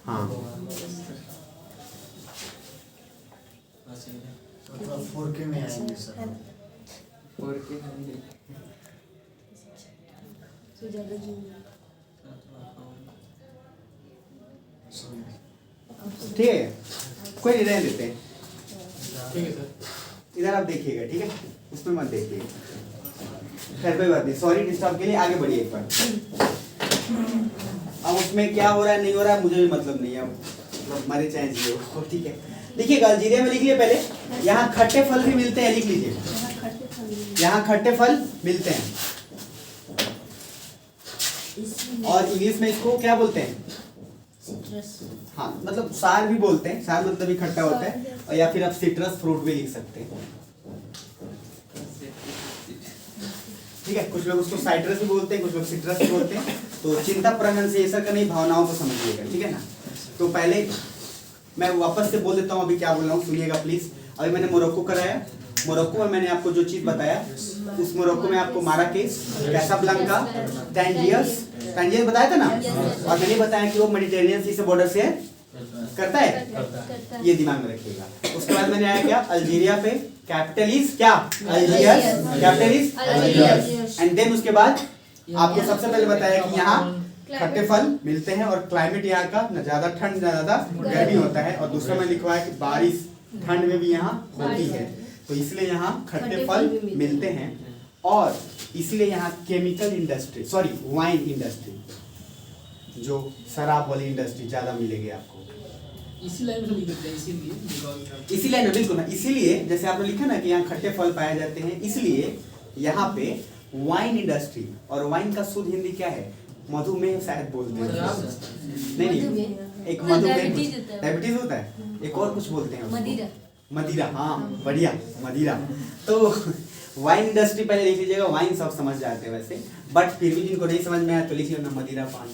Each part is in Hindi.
हाँ 4K में आएंगे सर। ठीक है, कोई नहीं, रहने देते हैं। ठीक है सर। इधर आप देखिएगा, ठीक है, उसमें मत देखिएगा। खैर कोई बात नहीं, सॉरी डिस्टर्ब के लिए, आगे बढ़िए एक बार। अब उसमें क्या हो रहा है नहीं हो रहा है मुझे भी मतलब नहीं है, अब हमारे चाहे जियो हो, ठीक है। देखिएगा अल्जीरिया में लिख लिए पहले, यहाँ खट्टे फल भी मिलते हैं, लिख लीजिए, यहाँ खट्टे फल मिलते हैं। और इंग्लिश में इसको क्या बोलते हैं? हाँ, मतलब सार भी बोलते हैं, सार मतलब ही खट्टा होता है, और या फिर आप सिट्रस फ्रूट भी लिख सकते हैं, ठीक है। कुछ लोग उसको साइट्रस भी बोलते हैं, कुछ लोग सिट्रस भी बोलते हैं। तो चिंता प्रोनाउंसिएशन का नहीं, भावनाओं को समझिएगा, ठीक है ना। तो पहले मैं वापस से बोल देता हूँ अभी क्या बोल रहा हूँ, सुनिएगा प्लीज। अभी मैंने मोरक्को कराया, मोरक्को में मैंने आपको जो चीज बताया, उस मोरक्को में आपको माराकेश, कैसाब्लांका, टैंजियर्स बताया था ना, और मैंने बताया कि वो मेडिटेरेनियन सी से बॉर्डर से करता है, ये दिमाग में रखिएगा। उसके बाद मैंने आया क्या, अल्जीरिया पे, कैपिटल इज क्या, Algiers, capital is Algiers. And then उसके बाद आपको सबसे पहले बताया कि यहाँ खट्टे फल मिलते हैं, और क्लाइमेट यहाँ का न ज्यादा ठंड न ज्यादा गर्मी होता है, और दूसरा मैं लिखवाया कि बारिश ठंड में भी यहाँ होती है, तो इसलिए यहाँ खट्टे फल मिलते हैं। और इसलिए यहाँ chemical industry, sorry wine industry, जो शराब वाली इंडस्ट्री ज्यादा मिलेगी आपको। इसी लाइन में लिख देते हैं, इसीलिए इसी लाइन में बिल्कुल ना, इसीलिए जैसे आपने लिखा ना कि यहाँ खट्टे फल पाए जाते हैं, इसलिए यहाँ पे वाइन इंडस्ट्री। और वाइन का शुद्ध हिंदी क्या है? मधुमेह शायद बोलते हैं, नहीं, एक मधुमेह, डायबिटीज होता है, एक और कुछ बोलते हैं उसको, मदिरा, हाँ बढ़िया, मदिरा। तो वाइन इंडस्ट्री पहले लिख लीजिएगा, वाइन सब समझ जाते हैं वैसे, बट फिर भी जिनको नहीं समझ में आया तो लिख लेना मदिरा पान।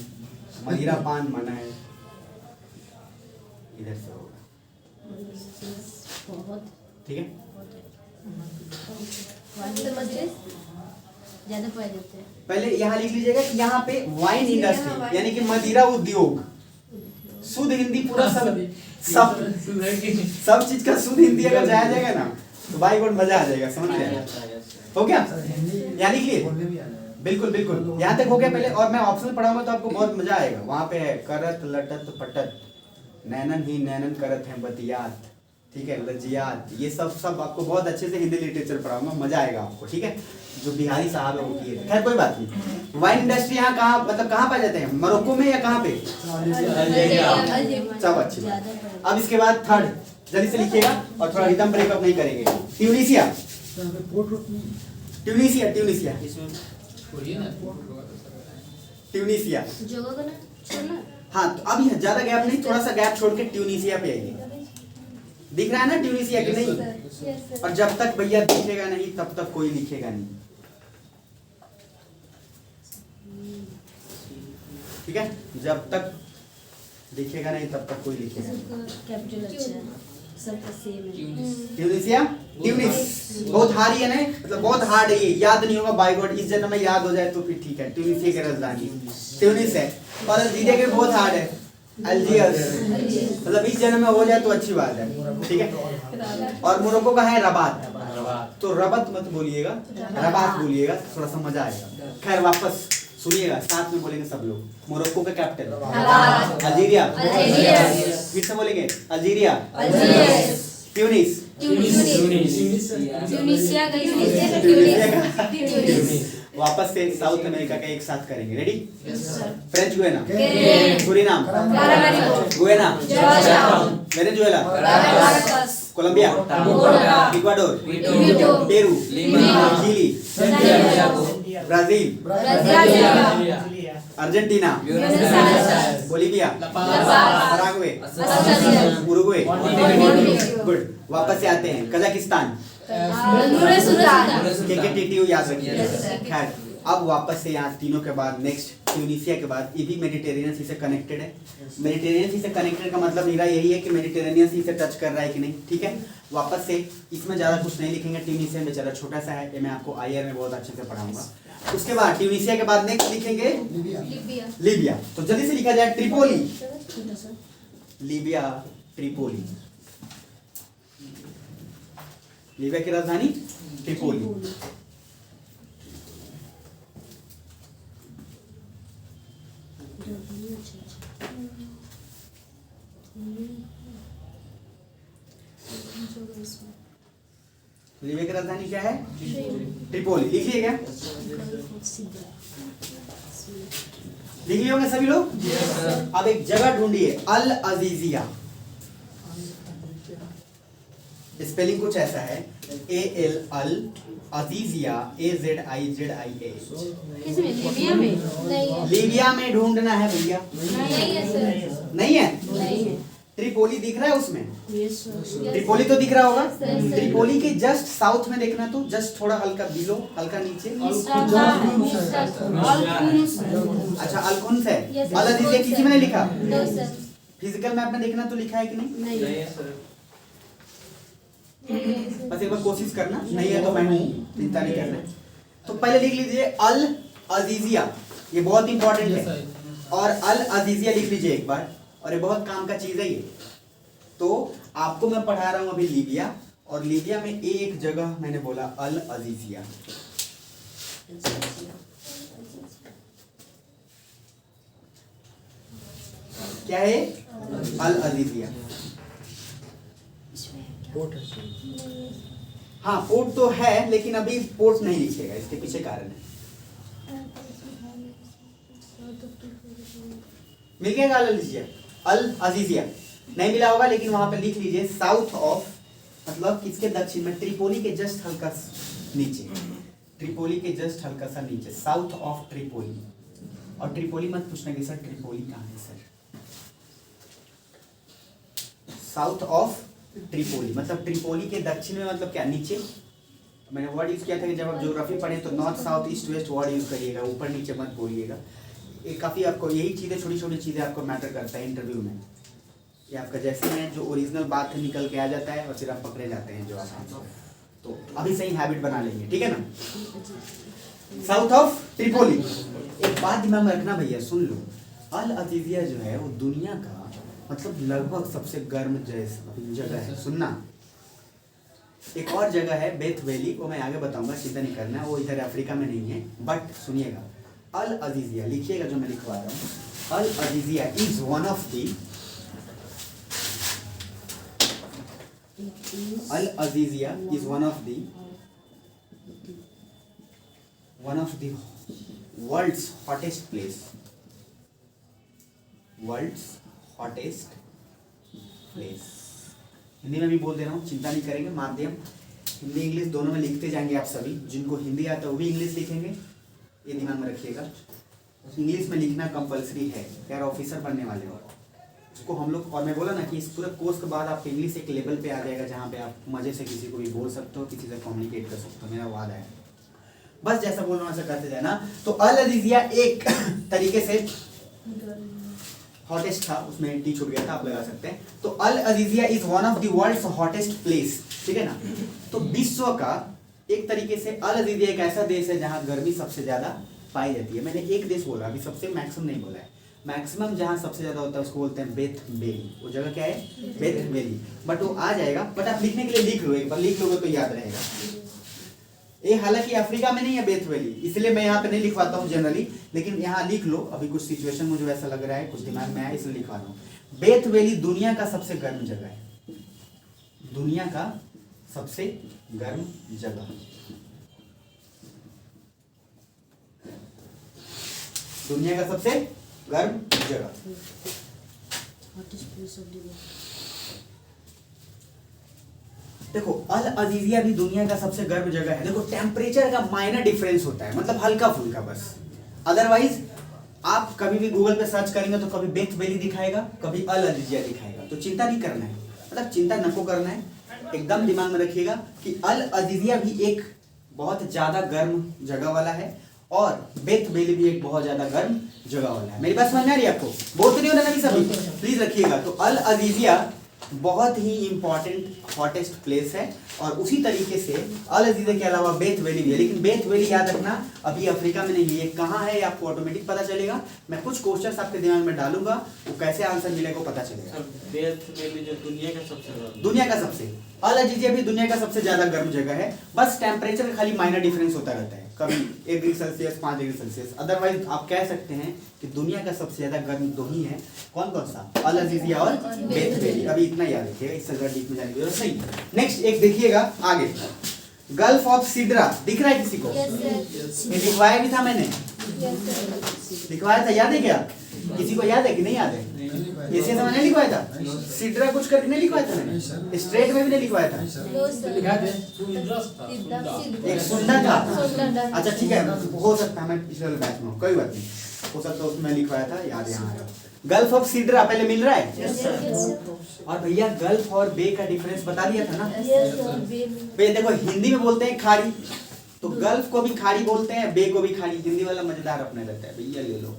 मदिरा पान माना है इधर से होगा, ठीक है। पहले यहाँ लिख लीजिएगा कि यहाँ पे वाइन इंडस्ट्री यानी कि मदिरा उद्योग, शुद्ध हिंदी पूरा सब चीज का शुद्ध हिंदी अगर जाया जाएगा ना तो भाई बहुत मजा आ जाएगा, समझ रहे हैं? हो गया, यहाँ लिख लिए, बिल्कुल बिल्कुल, यहाँ तक हो गया पहले। और मैं ऑप्शनल पढ़ाऊंगा तो आपको बहुत मजा आएगा। वहाँ पे है करत लटत पटत, नैनन ही नैनन करत है बतियात, ठीक है, लजियात, ये सब आपको बहुत अच्छे से हिंदी लिटरेचर पढ़ाऊंगा, मजा आएगा आपको, ठीक है। जो बिहारी साहब है वो किए, खैर कोई बात नहीं। वाइन इंडस्ट्री यहाँ कहाँ, मतलब कहाँ पाए जाते हैं, मोरक्को में या कहाँ पे? सब अच्छी बात। अब इसके बाद थर्ड, जल्दी से लिखिएगा और थोड़ा रिदम ब्रेकअप नहीं करेंगे। ट्यूनिसिया, ट्यूनिसिया, ट्यूनिसिया, ट्यूनिसिया, हाँ। तो अब यहाँ ज्यादा गैप नहीं, थोड़ा सा गैप छोड़ के ट्यूनिसिया पे आइए। दिख रहा है ना ट्यूनिसिया कि नहीं? और जब तक भैया दिखेगा नहीं तब तक कोई लिखेगा नहीं, ठीक है। जब तक दिखेगा नहीं तब तक कोई लिखेगा नहीं। ट्यूनिसिया, ट्यूनिस बहुत हार्ड है ना, मतलब बहुत हार्ड है ये, याद नहीं होगा बाय गॉड, इस जन्म में याद हो जाए तो फिर ठीक है। ट्यूनिसिया की राजधानी ट्यूनिस है, और अल्जीरिया के बहुत हार्ड है, अल्जियर्स, मतलब इस जन्म में हो जाए तो अच्छी बात है, ठीक है। और मोरक्को का है रबात, तो रबत मत बोलिएगा, रबात बोलिएगा, थोड़ा सा मजा आएगा। खैर वापस सुनिएगा, साथ में बोलेंगे सब लोग। मोरक्को का कैपिटल अल्जीरिया, फिर से बोलेंगे अल्जीरिया, ट्यूनिस, वापस से साउथ अमेरिका का एक साथ करेंगे, ready? French Guiana, Suriname, Guyana, Venezuela, Colombia, Ecuador, Peru, Chile, Brazil, Argentina, Bolivia, Paraguay, Uruguay, good. वापस से आते हैं कजाकिस्तान, KKTTU याद रखिए। खैर अब वापस से यहाँ तीनों के बाद नेक्स्ट ट्यूनिसिया के बाद, ये भी मेडिटेरेनियन सी से कनेक्टेड है। मेडिटेरेनियन सी से कनेक्टेड का मतलब मेरा यही है कि मेडिटेरेनियन सी से टच कर रहा है कि नहीं, ठीक है। वापस से इसमें ज़्यादा कुछ नहीं लिखेंगे, ट्यूनिसिया बेचारा छोटा सा है, ये मैं आपको IR में बहुत अच्छे से पढ़ाऊंगा। उसके बाद ट्यूनिसिया के बाद नेक्स्ट लिखेंगे लीबिया। तो जल्दी से लिखा जाए ट्रिपोली, लीबिया, ट्रिपोली। लीबिया की राजधानी ट्रिपोली। लीबिया की राजधानी क्या है? ट्रिपोली। लिखिए क्या? लिख लिए होंगे सभी लोग? अब एक जगह ढूंढिए, अल अजीजिया। स्पेलिंग कुछ ऐसा है, AL अल अजीजिया, AZIZIA। किसमें? लीबिया में? नहीं है। लीबिया में ढूंढना है भैया। नहीं है सर। नहीं है? नहीं है। ट्रिपोली दिख रहा है उसमें? Yes sir. ट्रिपोली तो दिख रहा होगा। सर। ट्रिपोली के जस्ट साउथ में देखना, तो जस्ट थोड़ा हल्का बिलो, हल्का नीचे। अच्छा, अलकुन्स है। Yes, अल अजीजिया किसी में नहीं लिखा? No sir. फिजिकल मैप में देखना तो लिखा है कि नहीं? नहीं है। बस एक बार कोशिश करना, नहीं है तो मैं हूँ, चिंता नहीं करना। तो पहले लिख लीजिए अल अजीजिया, ये बहुत इंपॉर्टेंट है। और अल अजीजिया लिख लीजिए एक बार, और ये बहुत काम का चीज है ये। तो आपको मैं पढ़ा रहा हूँ अभी लीबिया, और लीबिया में एक जगह मैंने बोला अल अजीजिया। क्या है? अल अजीजिया। हाँ, पोर्ट तो है, लेकिन अभी पोर्ट नहीं लिखेगा, इसके पीछे कारण है। मिल गया अल अजीजिया? अल अजीजिया नहीं मिला होगा, लेकिन वहां पे लिख लीजिए साउथ ऑफ, मतलब किसके दक्षिण में? ट्रिपोली के जस्ट हल्का नीचे। ट्रिपोली के जस्ट हल्का सा नीचे, साउथ ऑफ ट्रिपोली। और ट्रिपोली मत पूछना कि सर ट्रिपोली कहाँ है सर। साउथ ऑफ ट्रिपोली मतलब ट्रिपोली के दक्षिण में, मतलब क्या? नीचे। मैंने वर्ड यूज किया था कि जब आप ज्योग्राफी पढ़े तो north south east west word use करिएगा, ऊपर नीचे मत बोलिएगा। ये काफी आपको, यही चीजें, छोटी छोटी चीजें आपको मैटर करता है इंटरव्यू में। ये आपका जैसे में जो ओरिजिनल बात है निकल के आ जाता है, और फिर आप पकड़े जाते हैं जो आप। तो अभी सही हैबिट बना लेंगे, ठीक है ना? South of Tripoli. एक बात दिमाग में रखना भैया, सुन लो, अल अजीजिया जो है वो दुनिया का मतलब लगभग सबसे गर्म जगह है। सुनना, एक और जगह है बेथ वैली, वो मैं आगे बताऊंगा, चिंता नहीं करना, वो इधर अफ्रीका में नहीं है। बट सुनिएगा, अल अजीजिया लिखिएगा जो मैं लिखवा रहा हूँ। Al Aziziyah is one of the, Al Aziziyah is one of the world's hottest place, world's hottest place. Hindi में भी बोल दे रहा हूँ, चिंता नहीं करेंगे, माध्यम हिंदी इंग्लिश दोनों में लिखते जाएंगे आप सभी। जिनको हिंदी आता है वो भी इंग्लिश लिखेंगे, ये दिमाग में रखिएगा। इंग्लिश में लिखना कंपलसरी है, यार ऑफिसर बनने वाले हो उसको हम लोग। और मैं बोला ना कि इस पूरे कोर्स के बाद आप इंग्लिश एक लेवल पे आ जाएगा जहाँ पे आप मजे से किसी को भी बोल सकते हो, किसी से कम्युनिकेट कर सकते हो। मेरा वादा है, बस जैसा बोल रहा हूँ वैसा करते जाना। तो अल अजीजिया एक तरीके से हॉटेस्ट था, उसमें टी छूट गया था, आप लगा सकते हैं। तो Al Aziziyah is one of the world's hottest place, ठीक है ना? तो विश्व का एक तरीके से अल अजीजिया एक ऐसा देश है जहां गर्मी सबसे ज्यादा पाई जाती है। मैंने एक देश बोला, अभी सबसे मैक्सिमम नहीं बोला है। मैक्सिमम जहां सबसे ज्यादा होता है उसको बोलते हैं बेथ वैली। वो जगह क्या है? Beth valley. बट वो आ जाएगा, बट आप लिखने के लिए लिख लो, एक बार लिख लोगे तो याद रहेगा। ये हालांकि अफ्रीका में नहीं है बेथ वैली, इसलिए मैं यहाँ पे नहीं लिखवाता हूँ जनरली, लेकिन यहाँ लिख लो। अभी कुछ सिचुएशन मुझे वैसा लग रहा है, कुछ दिमाग में आया इसलिए लिखवा रहा हूँ। बेथ वैली दुनिया का सबसे गर्म जगह है, दुनिया का सबसे गर्म जगह, दुनिया का सबसे गर्म जगह। देखो अल अजीजिया भी दुनिया का सबसे गर्म जगह है। देखो टेम्परेचर का माइनर डिफरेंस होता है, मतलब हल्का फुल्का बस। अदरवाइज आप कभी भी गूगल पे सर्च करेंगे तो कभी बेथ वैली दिखाएगा, कभी अल अजीजिया दिखाएगा। तो चिंता नहीं करना है, मतलब चिंता नको करना है, एकदम दिमाग में रखिएगा कि अल अजीजिया भी एक बहुत ज्यादा गर्म जगह वाला है, और बेथ वैली भी एक बहुत ज्यादा गर्म जगह वाला है। मेरी बात समझ में आ रही है आपको? बोल तो नहीं हो रहा ना सभी? प्लीज रखिएगा। तो अल अजीजिया बहुत ही इंपॉर्टेंट हॉटेस्ट प्लेस है। और उसी तरीके से अल अजीज़ा के अलावा बेथ वैली भी है, लेकिन बेथ वैली याद रखना अभी अफ्रीका में नहीं है। ये कहाँ है ये आपको ऑटोमेटिक पता चलेगा। मैं कुछ क्वेश्चंस आपके दिमाग में डालूंगा, वो कैसे आंसर मिलेगा वो पता चलेगा। बेथ वैली जो दुनिया का सबसे दुनिया का सबसे अल अजीज़ा भी दुनिया का सबसे ज्यादा गर्म जगह है। बस टेम्परेचर का खाली माइनर डिफरेंस होता रहता है, कभी 1 degree Celsius 5 degree Celsius. Otherwise आप कह सकते हैं कि दुनिया का सबसे ज्यादा गर्म दो ही है। कौन कौन सा? अल अजीज़ा और बेथ वैली। अभी इतना याद रखिएगा, इससे ज्यादा डीप में जाने की जरूरत नहीं। नेक्स्ट एक देखिएगा आगे, गल्फ ऑफ सिड्रा दिख रहा है किसी को? Yes sir. ये लिखवाया भी था मैंने, यस सर। लिखवाया था, याद है क्या? किसी को याद है कि नहीं याद है? ऐसे समय नहीं लिखवाया था, सिड्रा कुछ करके नहीं लिखवाया था मैंने, स्ट्रेट में भी नहीं लिखवाया था। No sir. लिखा थे सुंदर था, सिद्धा सुंदर। एक सुंदर था। सुंदर। अच्छा ठीक है, हो सकता है मैं पिछले वाले बैच में हूँ, कोई बात नहीं, हो सकता है उसमें लिखवाया था, याद यहाँ आया। गल्फ ऑफ सिड्रा पहले मिल रहा है। Yes sir. और भैया गल्फ और बे का डिफरेंस बता दिया था ना। Yes sir. भैया देखो हिंदी में बोलते हैं खाड़ी, तो गल्फ को भी खाड़ी बोलते हैं, बे को भी खाड़ी। हिंदी वाला मजेदार अपने रहता है, भैया ले लो।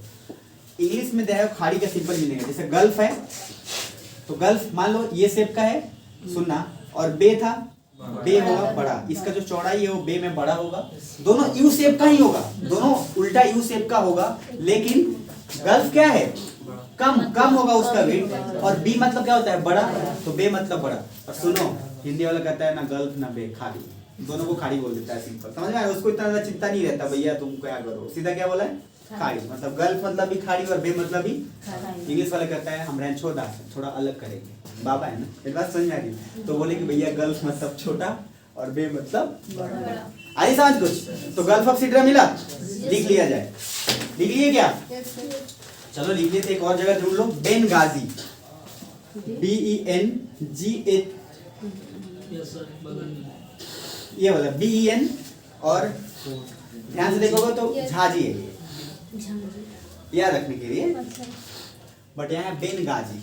इंग्लिश में देखो खाड़ी का सिंपल मिलेगा, जैसे गल्फ है तो गल्फ मान लो ये शेप का है सुनना, और बे था, बे होगा बड़ा, इसका जो चौड़ाई है वो बे में बड़ा होगा। दोनों यू शेप का ही होगा, दोनों उल्टा यू शेप का होगा, लेकिन गल्फ क्या है? कम होगा उसका वेट। और बी मतलब क्या होता है? बड़ा, तो बे मतलब बड़ा। और सुनो हिंदी वाला कहता है ना गल्फ ना बे, खाड़ी, दोनों को खाड़ी बोल देता है, सिंपल समझ में आया? उसको इतना ज्यादा चिंता नहीं रहता भैया तुम क्या करो, सीधा क्या बोला है? खाड़ी। मतलब गल्फ मतलब भी खाड़ी और बे मतलब भी। इंग्लिश वाला कहता है हम रैंचो दास थोड़ा अलग करेंगे, बाबा है ना, ये बात समझ में आ रही? तो बोले कि भैया गल्फ मतलब छोटा और बे मतलब बड़ा। आई समझ कुछ? तो गल्फ ऑफ सिड्रा मिला, लिख लिया जाए। लिख लिए क्या? Yes sir. चलो लिख लेते, एक और जगह ढूंढ लो, बेनगाजी, BENGA, यस सर, बगल में। ये वाला BEN, और ध्यान से देखोगे तो झाजी है ये, याद रखने के लिए। बट यहाँ है बेनगाजी,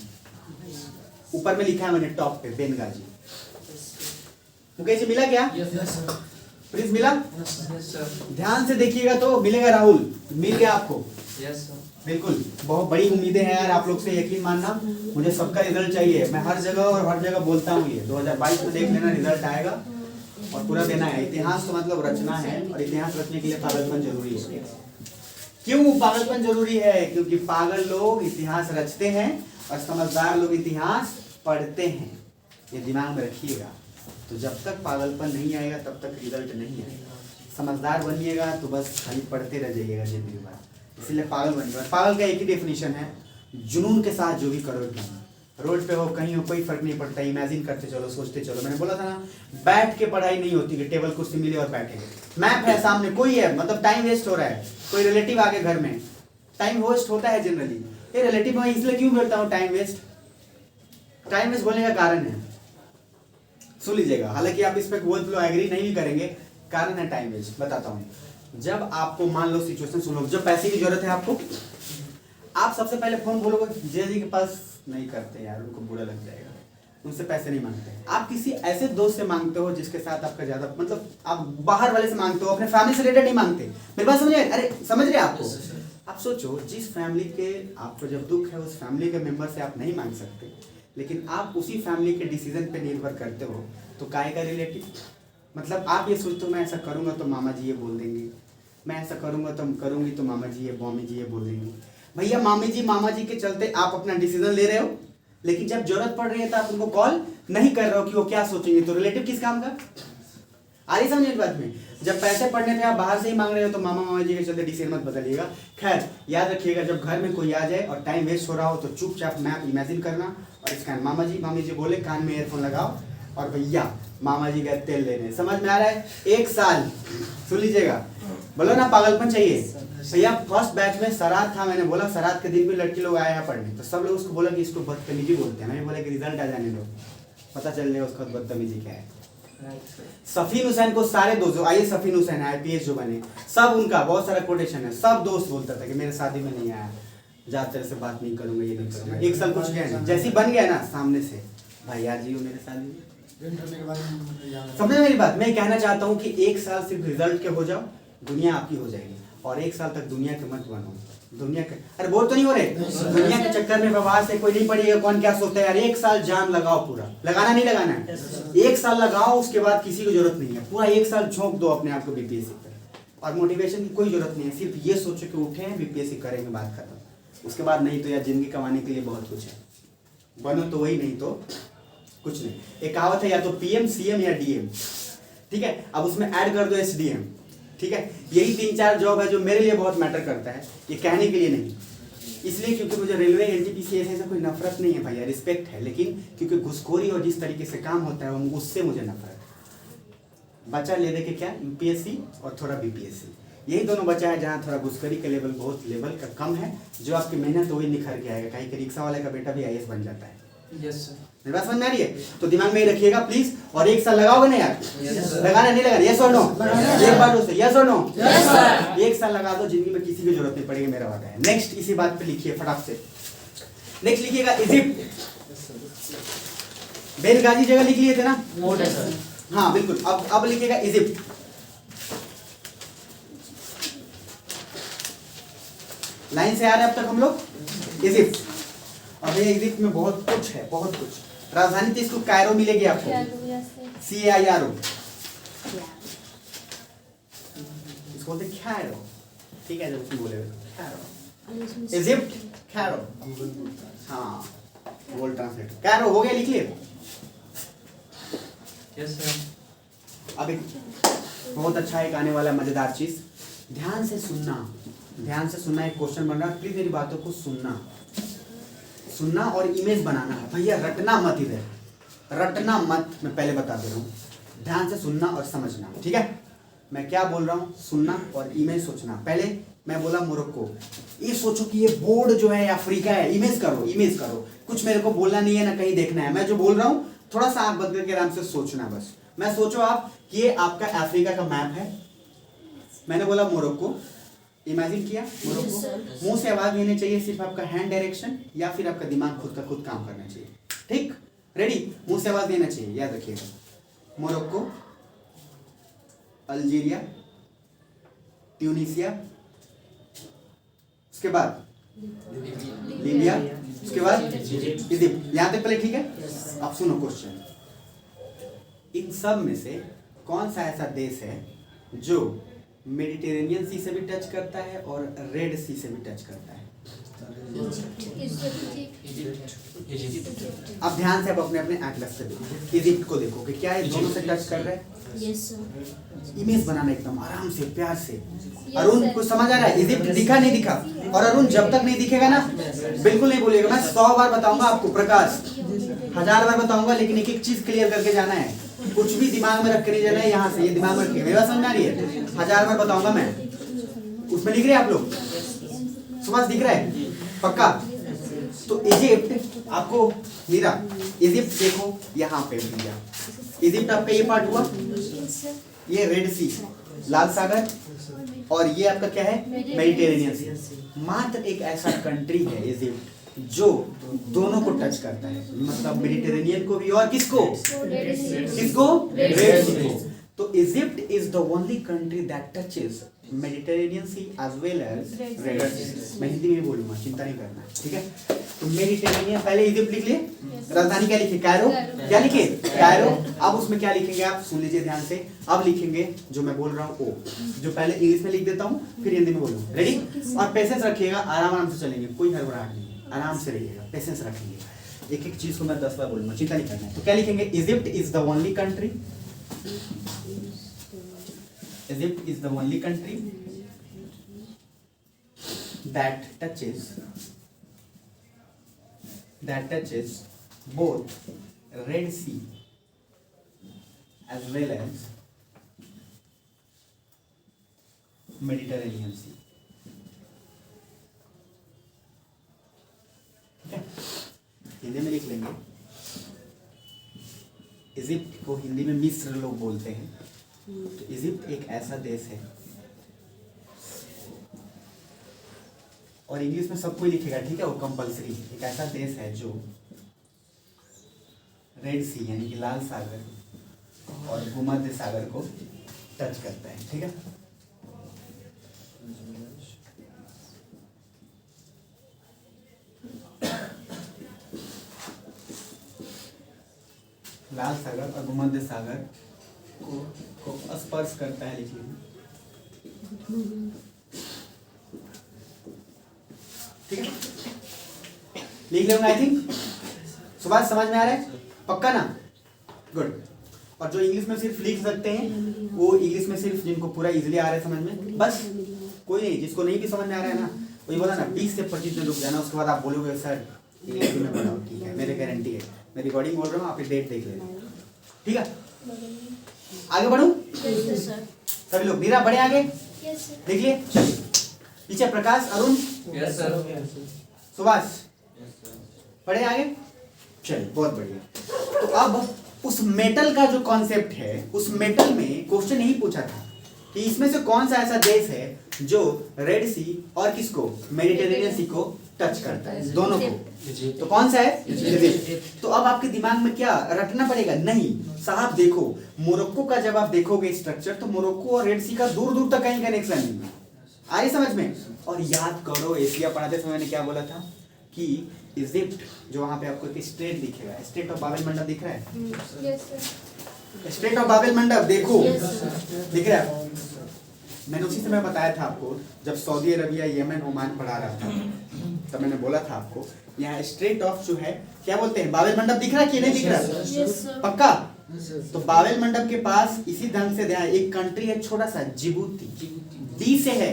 ऊपर में लिखा है मैंने टॉप पे बेनगाजी। मुकेश जी मिला क्या? Yes yes sir. Sir. Please मिला? Yes sir. ध्यान से देखिएगा तो मिलेगा। राहुल मिल गया आपको? Yes sir. बिल्कुल, बहुत बड़ी उम्मीदें हैं यार आप लोग से, यकीन मानना। मुझे सबका रिजल्ट चाहिए, मैं हर जगह और हर जगह बोलता हूँ ये 2022 में देख लेना रिजल्ट आएगा और पूरा देना है। इतिहास तो मतलब रचना है, और इतिहास रचने के लिए पागलपन जरूरी है। क्यों पागलपन जरूरी है? क्योंकि पागल लोग इतिहास रचते हैं और समझदार लोग इतिहास पढ़ते हैं, ये दिमाग में रखिएगा। तो जब तक पागलपन नहीं आएगा तब तक रिजल्ट नहीं आएगा। समझदार बनिएगा तो बस खाली पढ़ते रह जाइएगा जिंदगी भर, इसलिए पागल बनिएगा। पागल का एक ही डेफिनेशन है, जुनून के साथ जो भी करो एकदम। रोड पे हो कहीं हो कोई फर्क नहीं पड़ता, इमेजिन करते चलो, सोचते चलो। मैंने बोला था ना बैठ के पढ़ाई नहीं होती कि टेबल कुर्सी मिले और बैठेंगे। मैप है सामने, कोई है मतलब टाइम वेस्ट हो रहा है, कोई रिलेटिव आ गए घर में, टाइम वेस्ट होता है जनरली। ये रिलेटिव में इसलिए क्यों बोलता हूँ टाइम वेस्ट? टाइम वेस्ट बोलने का कारण है, सुन लीजिएगा, हालांकि आप इस पर बोल लो एग्री नहीं भी करेंगे, कारण है टाइम वेस्ट। बताता हूँ। जब आपको मान लो सिचुएशन सुनो, जब पैसे की जरूरत है आपको, आप सबसे पहले फोन बोलोगे जय जी के पास, नहीं करते यार, उनको बुरा लग जाएगा, उनसे पैसे नहीं मांगते। आप किसी ऐसे दोस्त से मांगते हो जिसके साथ आपका ज्यादा मतलब, आप बाहर वाले से मांगते हो, अपने फैमिली से रिलेटेड नहीं मांगते। मेरी बात समझ रहे? अरे समझ रहे आपको? आप सोचो जिस फैमिली के आपको जब दुख है उस फैमिली के मेंबर से आप नहीं मांग सकते, लेकिन आप उसी फैमिली के डिसीजन पे निर्भर करते हो, तो काहे का रिलेटिव? मतलब आप ये सोचते हो मैं ऐसा करूंगा तो मामा जी ये बोल देंगे, मैं ऐसा करूंगा तो करूंगी तो मामा जी ये मम्मी जी ये बोल देंगे। भैया मामी जी मामा जी के चलते आप अपना डिसीजन ले रहे हो, लेकिन जब जरूरत पड़ रही है तो आप उनको कॉल नहीं कर रहे हो कि वो क्या सोचेंगे, तो रिलेटिव किस काम का? आ रही समझ बात में? जब पैसे पड़ने पे आप बाहर से ही मांग रहे हो तो मामा मामा जी के चलते डिसीजन मत बदलिएगा। खैर याद रखिएगा, जब घर में कोई आ जाए और टाइम वेस्ट हो रहा हो तो चुपचाप मैप इमेजिन करना और इसका मामा जी मामी जी बोले कान में ईयरफोन लगाओ और भैया मामा जी का तेल लेने। समझ में आ रहा है? 1 साल सुन लीजिएगा, बोलो ना पागलपन चाहिए। भैया फर्स्ट बैच में सराद था, मैंने बोला सराद के दिन भी लड़की लोग आए हैं पढ़ने, तो सब लोग उसको बोला कि इसको बदतमीजी बोलते हैं। मैंने बोला कि रिजल्ट आ जाने दो, पता चल जाए उसका बदतमीजी क्या है। सफीन हुसैन को सारे दोस्त, जो आइए सफीन हुसैन IPS जो बने, सब उनका बहुत सारा कोटेशन है, सब दोस्त बोलता था कि मेरे शादी में नहीं आया, ज्यादा से बात नहीं करूंगा, ये नहीं करूंगा। 1 साल कुछ गया नहीं, जैसी बन गया ना सामने से, भाई यार जी हो मेरे शादी में। समझे मेरी बात? मैं कहना चाहता हूँ कि 1 साल सिर्फ रिजल्ट के हो जाओ, दुनिया आपकी हो जाएगी, और 1 साल तक दुनिया के मत बनो। दुनिया के, अरे बोर तो नहीं हो रहे? दुनिया के चक्कर में प्रवास से कोई नहीं पड़ेगा। कौन क्या सोचता है यार, एक साल जान लगाओ, पूरा लगाना नहीं लगाना है, एक साल लगाओ, उसके बाद किसी को जरूरत नहीं है, पूरा एक साल झोंक दो अपने आप को बीपीएससी पर, और मोटिवेशन की कोई जरूरत नहीं है, सिर्फ ये सोचो कि उठे हैं बीपीएससी करेंगे, बात खत्म। उसके बाद नहीं तो यार जिंदगी कमाने के लिए बहुत कुछ है, बनो तो वही, नहीं तो कुछ नहीं। एक कहावत है, या तो पीएम, सीएम या डीएम, ठीक है, अब उसमें ऐड कर दो एसडीएम, ठीक है। यही 3-4 जॉब है जो मेरे लिए बहुत मैटर करता है, ये कहने के लिए नहीं, इसलिए क्योंकि मुझे रेलवे, एनटीपीसी से कोई नफरत नहीं है भैया, रिस्पेक्ट है, लेकिन क्योंकि घुसखोरी और जिस तरीके से काम होता है उससे मुझे नफरत है। बचा ले दे के क्या, यूपीएससी और थोड़ा बीपीएससी, यही दोनों बचा है जहाँ थोड़ा घुसखोरी का लेवल बहुत लेवल का कम है, जो आपकी मेहनत वही निखर के आएगा। कहीं के रिक्शा वाले का बेटा भी आईएएस बन जाता है। Yes sir. मेरी बात समझ में आ रही है? तो दिमाग में ही रखिएगा प्लीज, और एक साल लगाओगे ना यार, लगाना नहीं लगाना, यस और नो, एक बार दोस्तों, यस और नो, एक साल लगा दो, जिंदगी में किसी की जरूरत नहीं पड़ेगी, मेरा वादा है। नेक्स्ट इसी बात पे लिखिए फटाक से, नेक्स्ट लिखिएगा इजिप्ट। बेनगाजी जगह लिख लिए थे ना? हाँ बिल्कुल, अब लिखिएगा इजिप्ट। लाइन से आ रहे हैं अब तक हम लोग? इजिप्ट। और भैया इजिप्ट में बहुत कुछ है, बहुत कुछ। राजधानी तो इसको कायरो मिलेगी आपको, CAIRO, इसको बोलते कैरो, ठीक है, जब उसमें बोले कैरो, इजिप्ट कैरो, हाँ गूगल ट्रांसलेट, कैरो हो गया, लिख लिए? Yes sir. अब एक बहुत अच्छा एक आने वाला मजेदार चीज, ध्यान से सुनना, ध्यान से सुनना। एक क्वेश्चन बन रहा है, प्लीज मेरी बातों को सुनना, सुनना और इमेज बनाना है भैया, रटना मत, इधर रटना मत, मैं पहले बता दे रहा हूँ, ध्यान से सुनना और समझना, ठीक है। मैं क्या बोल रहा हूँ, सुनना और इमेज सोचना। पहले मैं बोला मोरक्को, ये सोचो कि ये बोर्ड जो है अफ्रीका है, इमेज करो, इमेज करो, कुछ मेरे को बोलना नहीं है ना कहीं देखना है, मैं जो बोल रहा हूँ थोड़ा सा आंख बंद करके आराम से सोचना बस। मैं सोचो आप कि ये आपका अफ्रीका का मैप है, मैंने बोला मोरक्को, इमेजिन किया मोरक्को, मुंह से आवाज लेनी चाहिए, सिर्फ आपका हैंड डायरेक्शन या फिर आपका दिमाग खुद का खुद काम करना चाहिए, ठीक, रेडी, मुंह से आवाज देना चाहिए, याद रखिएगा। मोरक्को, अल्जीरिया, ट्यूनिसिया, उसके बाद लीबिया, उसके बाद इजिप्ट, यहां तक पहले ठीक है। अब सुनो क्वेश्चन, इन सब में से कौन सा ऐसा देश है जो मेडिटेरेनियन सी से भी टच करता है और रेड सी से भी टच करता है? अब ध्यान से आप अपने अपने एटलस से देखो, इजिप्ट को देखो कि क्या ये दोनों से टच कर रहा है। इमेज बनाना एकदम आराम से, प्यार से। अरुण कुछ समझ आ रहा है? इजिप्ट दिखा नहीं दिखा? और अरुण जब तक नहीं दिखेगा ना बिल्कुल नहीं बोलेगा, मैं 100 बार बताऊंगा आपको, प्रकाश 1000 बार बताऊंगा, लेकिन एक एक चीज क्लियर करके जाना है, कुछ भी दिमाग में रख के नहीं जाना है, यहाँ से ये दिमाग में रखिए, मेरी बात समझ आ रही है? 1000 बार बताऊंगा मैं, उसमें लिख रहे हैं आप लोग, समझ दिख रहा है पक्का? तो इजिप्ट आपको मीरा, इजिप्ट देखो यहाँ पे भैया, इजिप्ट आपका ये पार्ट हुआ, ये रेड सी लाल सागर, और ये आपका क्या है, मेडिटेरेनियन सी। मात्र एक ऐसा कंट्री है इजिप्ट जो दोनों को टच करता है, मतलब मेडिटेरेनियन को भी और किसको, किसको, रेड सी को। तो Egypt is the only country that touches Mediterranean Sea as well as Red Sea. मैं हिंदी में बोलूंगा, चिंता नहीं करना, ठीक है। तो मेडिटेरेनियन, पहले इजिप्ट लिख लिए, राजधानी क्या लिखे, कायरो, क्या लिखे, कायरो। अब उसमें क्या लिखेंगे आप सुन लीजिए ध्यान से, अब लिखेंगे जो मैं बोल रहा हूँ ओ, जो पहले इंग्लिश में लिख देता हूँ फिर हिंदी में बोलूंगा, रेडी? और पेशेंस रखिएगा, आराम आराम से चलेंगे, कोई हड़बड़ाहट नहीं, आराम से रहिएगा, पेशेंस रखिएगा, एक एक चीज को मैं 10 बार बोलूंगा, चिंता नहीं करना है। तो क्या लिखेंगे, Egypt is the only country, Egypt is the only country that touches both Red Sea as well as Mediterranean Sea. ठीक है, हिंदी में लिख लेंगे। इजिप्ट को हिंदी में मिस्र लोग बोलते हैं, तो इजिप्ट एक ऐसा देश है, और इंग्लिश में सब कोई लिखेगा, ठीक है, वो कंपलसरी, एक ऐसा देश है जो रेड सी यानी कि लाल सागर और भूमध्य सागर को टच करता है, ठीक है। लाल सागर और भूमध्य सागर को स्पर्श करता है, लिख लीजिए। ठीक है, लिख लेंगे आई थिंक। सुभाष समझ में आ रहा है? पक्का ना? गुड। और जो इंग्लिश में सिर्फ लिख सकते हैं वो इंग्लिश में सिर्फ जिनको पूरा इजीली आ रहा है समझ में, बस कोई नहीं, जिसको नहीं भी समझ में आ रहा है ना, वही बोला ना 20 से 25 दिन रुक जाना, उसके बाद आप बोलोगे सर इंग्लिश में पढ़ाओ, ठीक है, मेरी गारंटी है, मैं रिकॉर्डिंग बोल रहा हूँ, आप डेट देख लेना, ठीक है। आगे बढ़ूं? Yes sir. सभी लोग मीरा बढ़े आगे, यस सर। देख लिए। चलिए पीछे प्रकाश, अरुण, यस सर। सुभाष बढ़े आगे। चलिए बहुत बढ़िया। तो अब उस मेटल का जो कॉन्सेप्ट है, उस मेटल में क्वेश्चन यही पूछा था कि इसमें से कौन सा ऐसा देश है जो रेड सी और किसको, मेडिटेरेनियन सी को टच करता है, दोनों को। तो कौन सा है? इजिप्ट। तो अब आपके दिमाग में क्या रटना पड़ेगा? नहीं साहब, देखो मोरक्को का जब आप देखोगे स्ट्रक्चर, तो मोरक्को और रेड सी का दूर दूर तक कहीं कनेक्शन नहीं है। आ रही समझ में? और याद करो एशिया पढ़ाते समय मैंने क्या बोला था कि इजिप्ट जो वहां पे आपको एक स्ट्रेट दिखेगा, स्ट्रेट ऑफ बाबेल मंडप दिख रहा है? Yes sir. Straight of Babel मंडप देखो, Yes, दिख रहा है? मैंने उसी समय बताया था आपको, जब सऊदी अरबिया, यमन, ओमान पढ़ा रहा था, तब मैंने बोला था आपको यहाँ स्ट्रेट ऑफ जो है क्या बोलते हैं, बाबेल मंडप दिख रहा है कि नहीं दिख रहा? Yes sir. पक्का? तो बाबेल मंडप के पास इसी ढंग से ध्यान, एक कंट्री है छोटा सा, जिबूती, डी से है,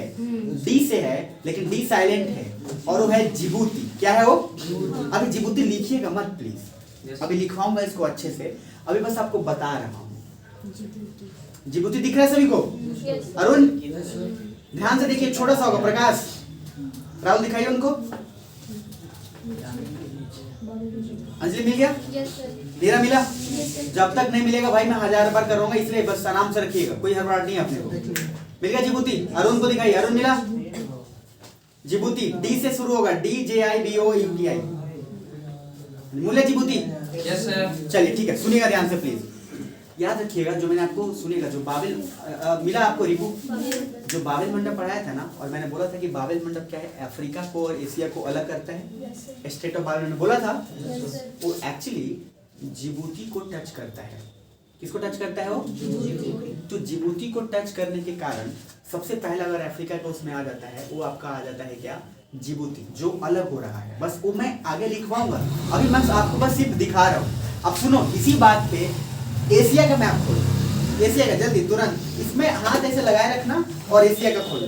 डी से है लेकिन डी साइलेंट है, और वो है जिबूती। क्या है वो? अभी जिबूती लिखिएगा मत प्लीज, अभी लिखवाऊंगा इसको अच्छे से, अभी बस आपको बता रहा हूँ। जिबूती दिख रहा है सभी को? यस। अरुण ध्यान से देखिए, छोटा सा होगा। प्रकाश, राहुल दिखाइए उनको। अंजलि मिल गया? Yes sir. मेरा मिला? Yes sir. जब तक नहीं मिलेगा भाई मैं 1000 बार करूंगा, इसलिए बस आराम से रखिएगा, कोई हड़बड़ाहट नहीं है अपने को। मिल गया जिबूती? अरुण को दिखाइए। अरुण मिला? जिबूती डी से शुरू होगा, DJIBOUTI। मिला जिबूती? Yes sir. चलिए ठीक है, सुनिएगा ध्यान से प्लीज, याद रखिएगा जो मैंने आपको सुनिएगा, जो बाबेल मिला आपको रिपू, जो बाबेल मंडप पढ़ाया था ना, और मैंने बोला था कि बाबेल मंडप क्या है, अफ्रीका को और एशिया को अलग करता है। Yes sir. State of Babel बोला था, यस सर। वो एक्चुअली जिबूती को टच करता है। किसको टच करता है वो? तो जिबूती को टच करने के कारण सबसे पहला अगर अफ्रीका का उसमें आ जाता है, वो आपका आ जाता है क्या, जिबूती, जो अलग हो रहा है। बस वो मैं आगे लिखवाऊंगा, अभी मैं आपको बस सिर्फ दिखा रहा हूँ। अब सुनो, इसी बात पे एशिया का मैप खोलो, एशिया का जल्दी तुरंत, इसमें हाथ ऐसे लगाए रखना और एशिया का खोलो,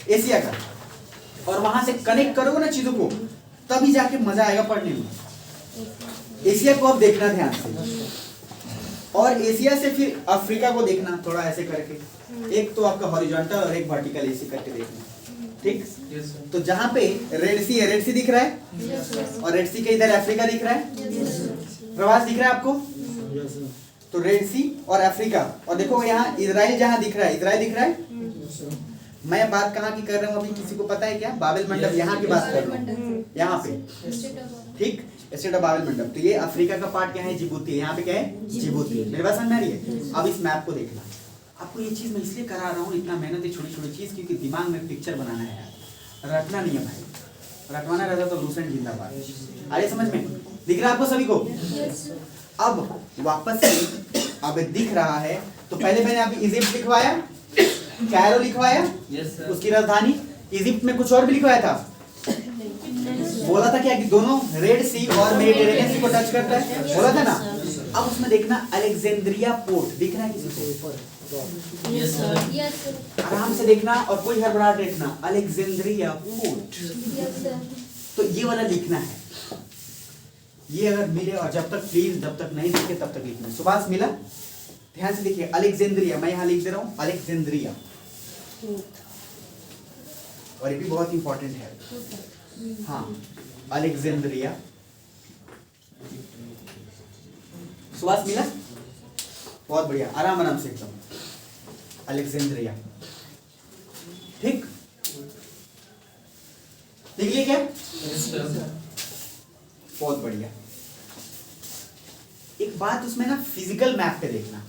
एशिया का, और वहां से कनेक्ट करोगे ना चीजों को, तभी जाके मजा आएगा पढ़ने में। एशिया को अब देखना ध्यान से, और एशिया से फिर अफ्रीका को देखना थोड़ा ऐसे करके, एक तो आपका हॉरिजॉन्टल और एक वर्टिकल ऐसे करके देखना, ठीक? Yes sir. तो जहां पे रेड सी है, रेड सी दिख रहा है, यस सर। और रेड सी के इधर अफ्रीका दिख रहा है, यस सर। प्रवास दिख रहा है आपको? तो रेड सी और अफ्रीका, और देखो यहाँ इजराइल जहाँ दिख रहा है, इजराइल दिख रहा है। मैं बात कहाँ की कर रहा हूँ अभी किसी को पता है क्या? बाबेल मंडप यहाँ की बात कर रहा हूँ, यहाँ पे, ठीक? स्टेट ऑफ बाबेल मंडप। तो ये अफ्रीका का पार्ट क्या है, जिबूती है, यहाँ पे क्या है, जिबूती। मेरे बात समझ में आ रही है? अब इस मैप को देखना, आपको ये चीज मैं इसलिए करा रहा हूँ, इतना मेहनत है छोटी छोटी चीज, क्योंकि दिमाग में पिक्चर बनाना है यार, रटना नहीं है भाई, रटवाना रहता तो लूसेंट जिंदाबाद। अरे समझ में दिख रहा है आपको सभी को? अब वापस से अब दिख रहा है, तो पहले मैंने अभी इजिप्ट लिखवाया, कैरो लिखवाया, यस सर। उसकी राजधानी, इजिप्ट में कुछ और भी लिखवाया था, बोला था क्या कि दोनों रेड सी और मेडिटेरेनियन सी को टच करता है, बोला था ना। अब उसमें देखना अलेक्जेंड्रिया पोर्ट दिख रहा है किसी को? Yes sir. Yes sir. आराम से देखना और कोई हड़बड़ाहट देखना, अलेक्जेंड्रिया पोर्ट, यस सर। तो ये वाला लिखना है, ये अगर मिले, और जब तक प्लीज जब तक नहीं दिखे तब तक लिखना। सुभाष मिला? ध्यान से देखिए, अलेक्जेंड्रिया, मैं यहाँ लिख दे रहा हूँ अलेक्जेंड्रिया, और ये भी बहुत इंपॉर्टेंट है। हाँ, अलेक्जेंड्रिया। सुभाष मिला? बहुत बढ़िया, आराम आराम से एकदम, अलेक्जेंड्रिया, ठीक? लिख लिया क्या? Yes sir. बहुत बढ़िया। एक बात उसमें ना फिजिकल मैप पे देखना,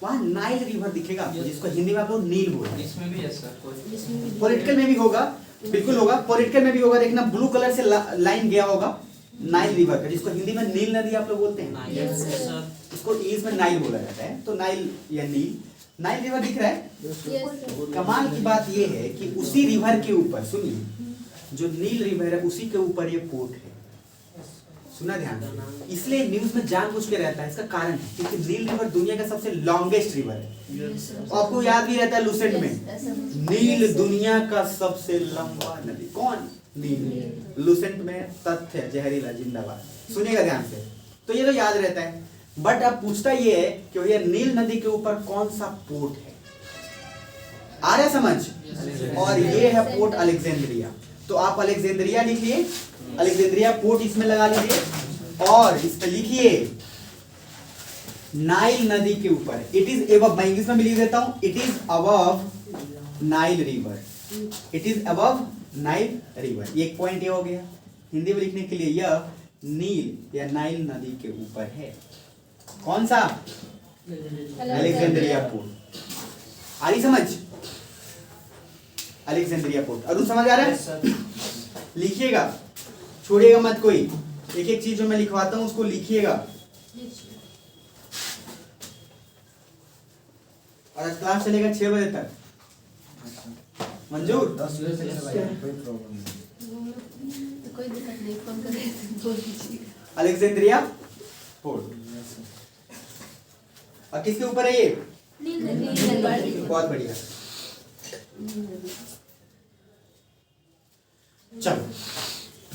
वहां नाइल रिवर दिखेगा आपको, जिसको हिंदी में आप लोग नील बोलते हैं। इसमें भी यस सर। पॉलिटिकल में भी होगा, बिल्कुल होगा, पॉलिटिकल में भी होगा। देखना ब्लू कलर से लाइन गया होगा, नाइल रिवर का, जिसको हिंदी में नील नदी आप लोग बोलते हैं, Yes, sir. उसको इंग्लिश में नाइल बोला जाता है। तो नाइल या नील, नाइल रिवर दिख रहा है। Yes, sir. कमाल की बात ये है कि उसी रिवर के ऊपर, सुनिए, जो नील रिवर है उसी के ऊपर ये पोर्ट है। सुना ध्यान से, इसलिए न्यूज में जानबूझ के रहता है, इसका कारण है क्योंकि नील रिवर दुनिया का सबसे लॉन्गेस्ट रिवर है। Yes, sir. और आपको याद भी रहता है लुसेंट Yes, में, ऐसा मुझे- नील दुनिया का सबसे लंबा नदी, कौन? नील। लुसेंट में तथ्य जहरीला जिंदाबाद, सुनिएगा ध्यान से, तो ये तो याद रहता है। बट अब पूछता ये है कि भैया नील नदी के ऊपर कौन सा पोर्ट है, आ रहा है समझ? और ये है पोर्ट अलेक्जेंड्रिया। तो आप अलेक्जेंड्रिया लिखिए, अलेक्जेंड्रिया पोर्ट इसमें लगा लीजिए और इस पे लिखिए नाइल नदी के ऊपर, इट इज एबव, मैं इंग्लिश में भी लिख देता हूं, it is above Nile river, it is above Nile river. ये एक पॉइंट ये हो गया। हिंदी में लिखने के लिए यह नील या नाइल नदी के ऊपर है। कौन सा? Alexandria port. आ रही समझ? Alexandria port. अरुण समझ आ रहा है? लिखिएगा, छोड़िएगा मत कोई, एक एक चीज जो मैं लिखवाता हूं उसको लिखिएगा। और आज क्लास चलेगा 6 बजे तक, मंजूर? 10 बजे तक चलाइए, कोई प्रॉब्लम नहीं। तो कोई दिक्कत नहीं, फोन करके बोल दीजिएगा। Alexandria port. और किसके ऊपर है ये? नील नदी। बहुत बढ़िया। चलो,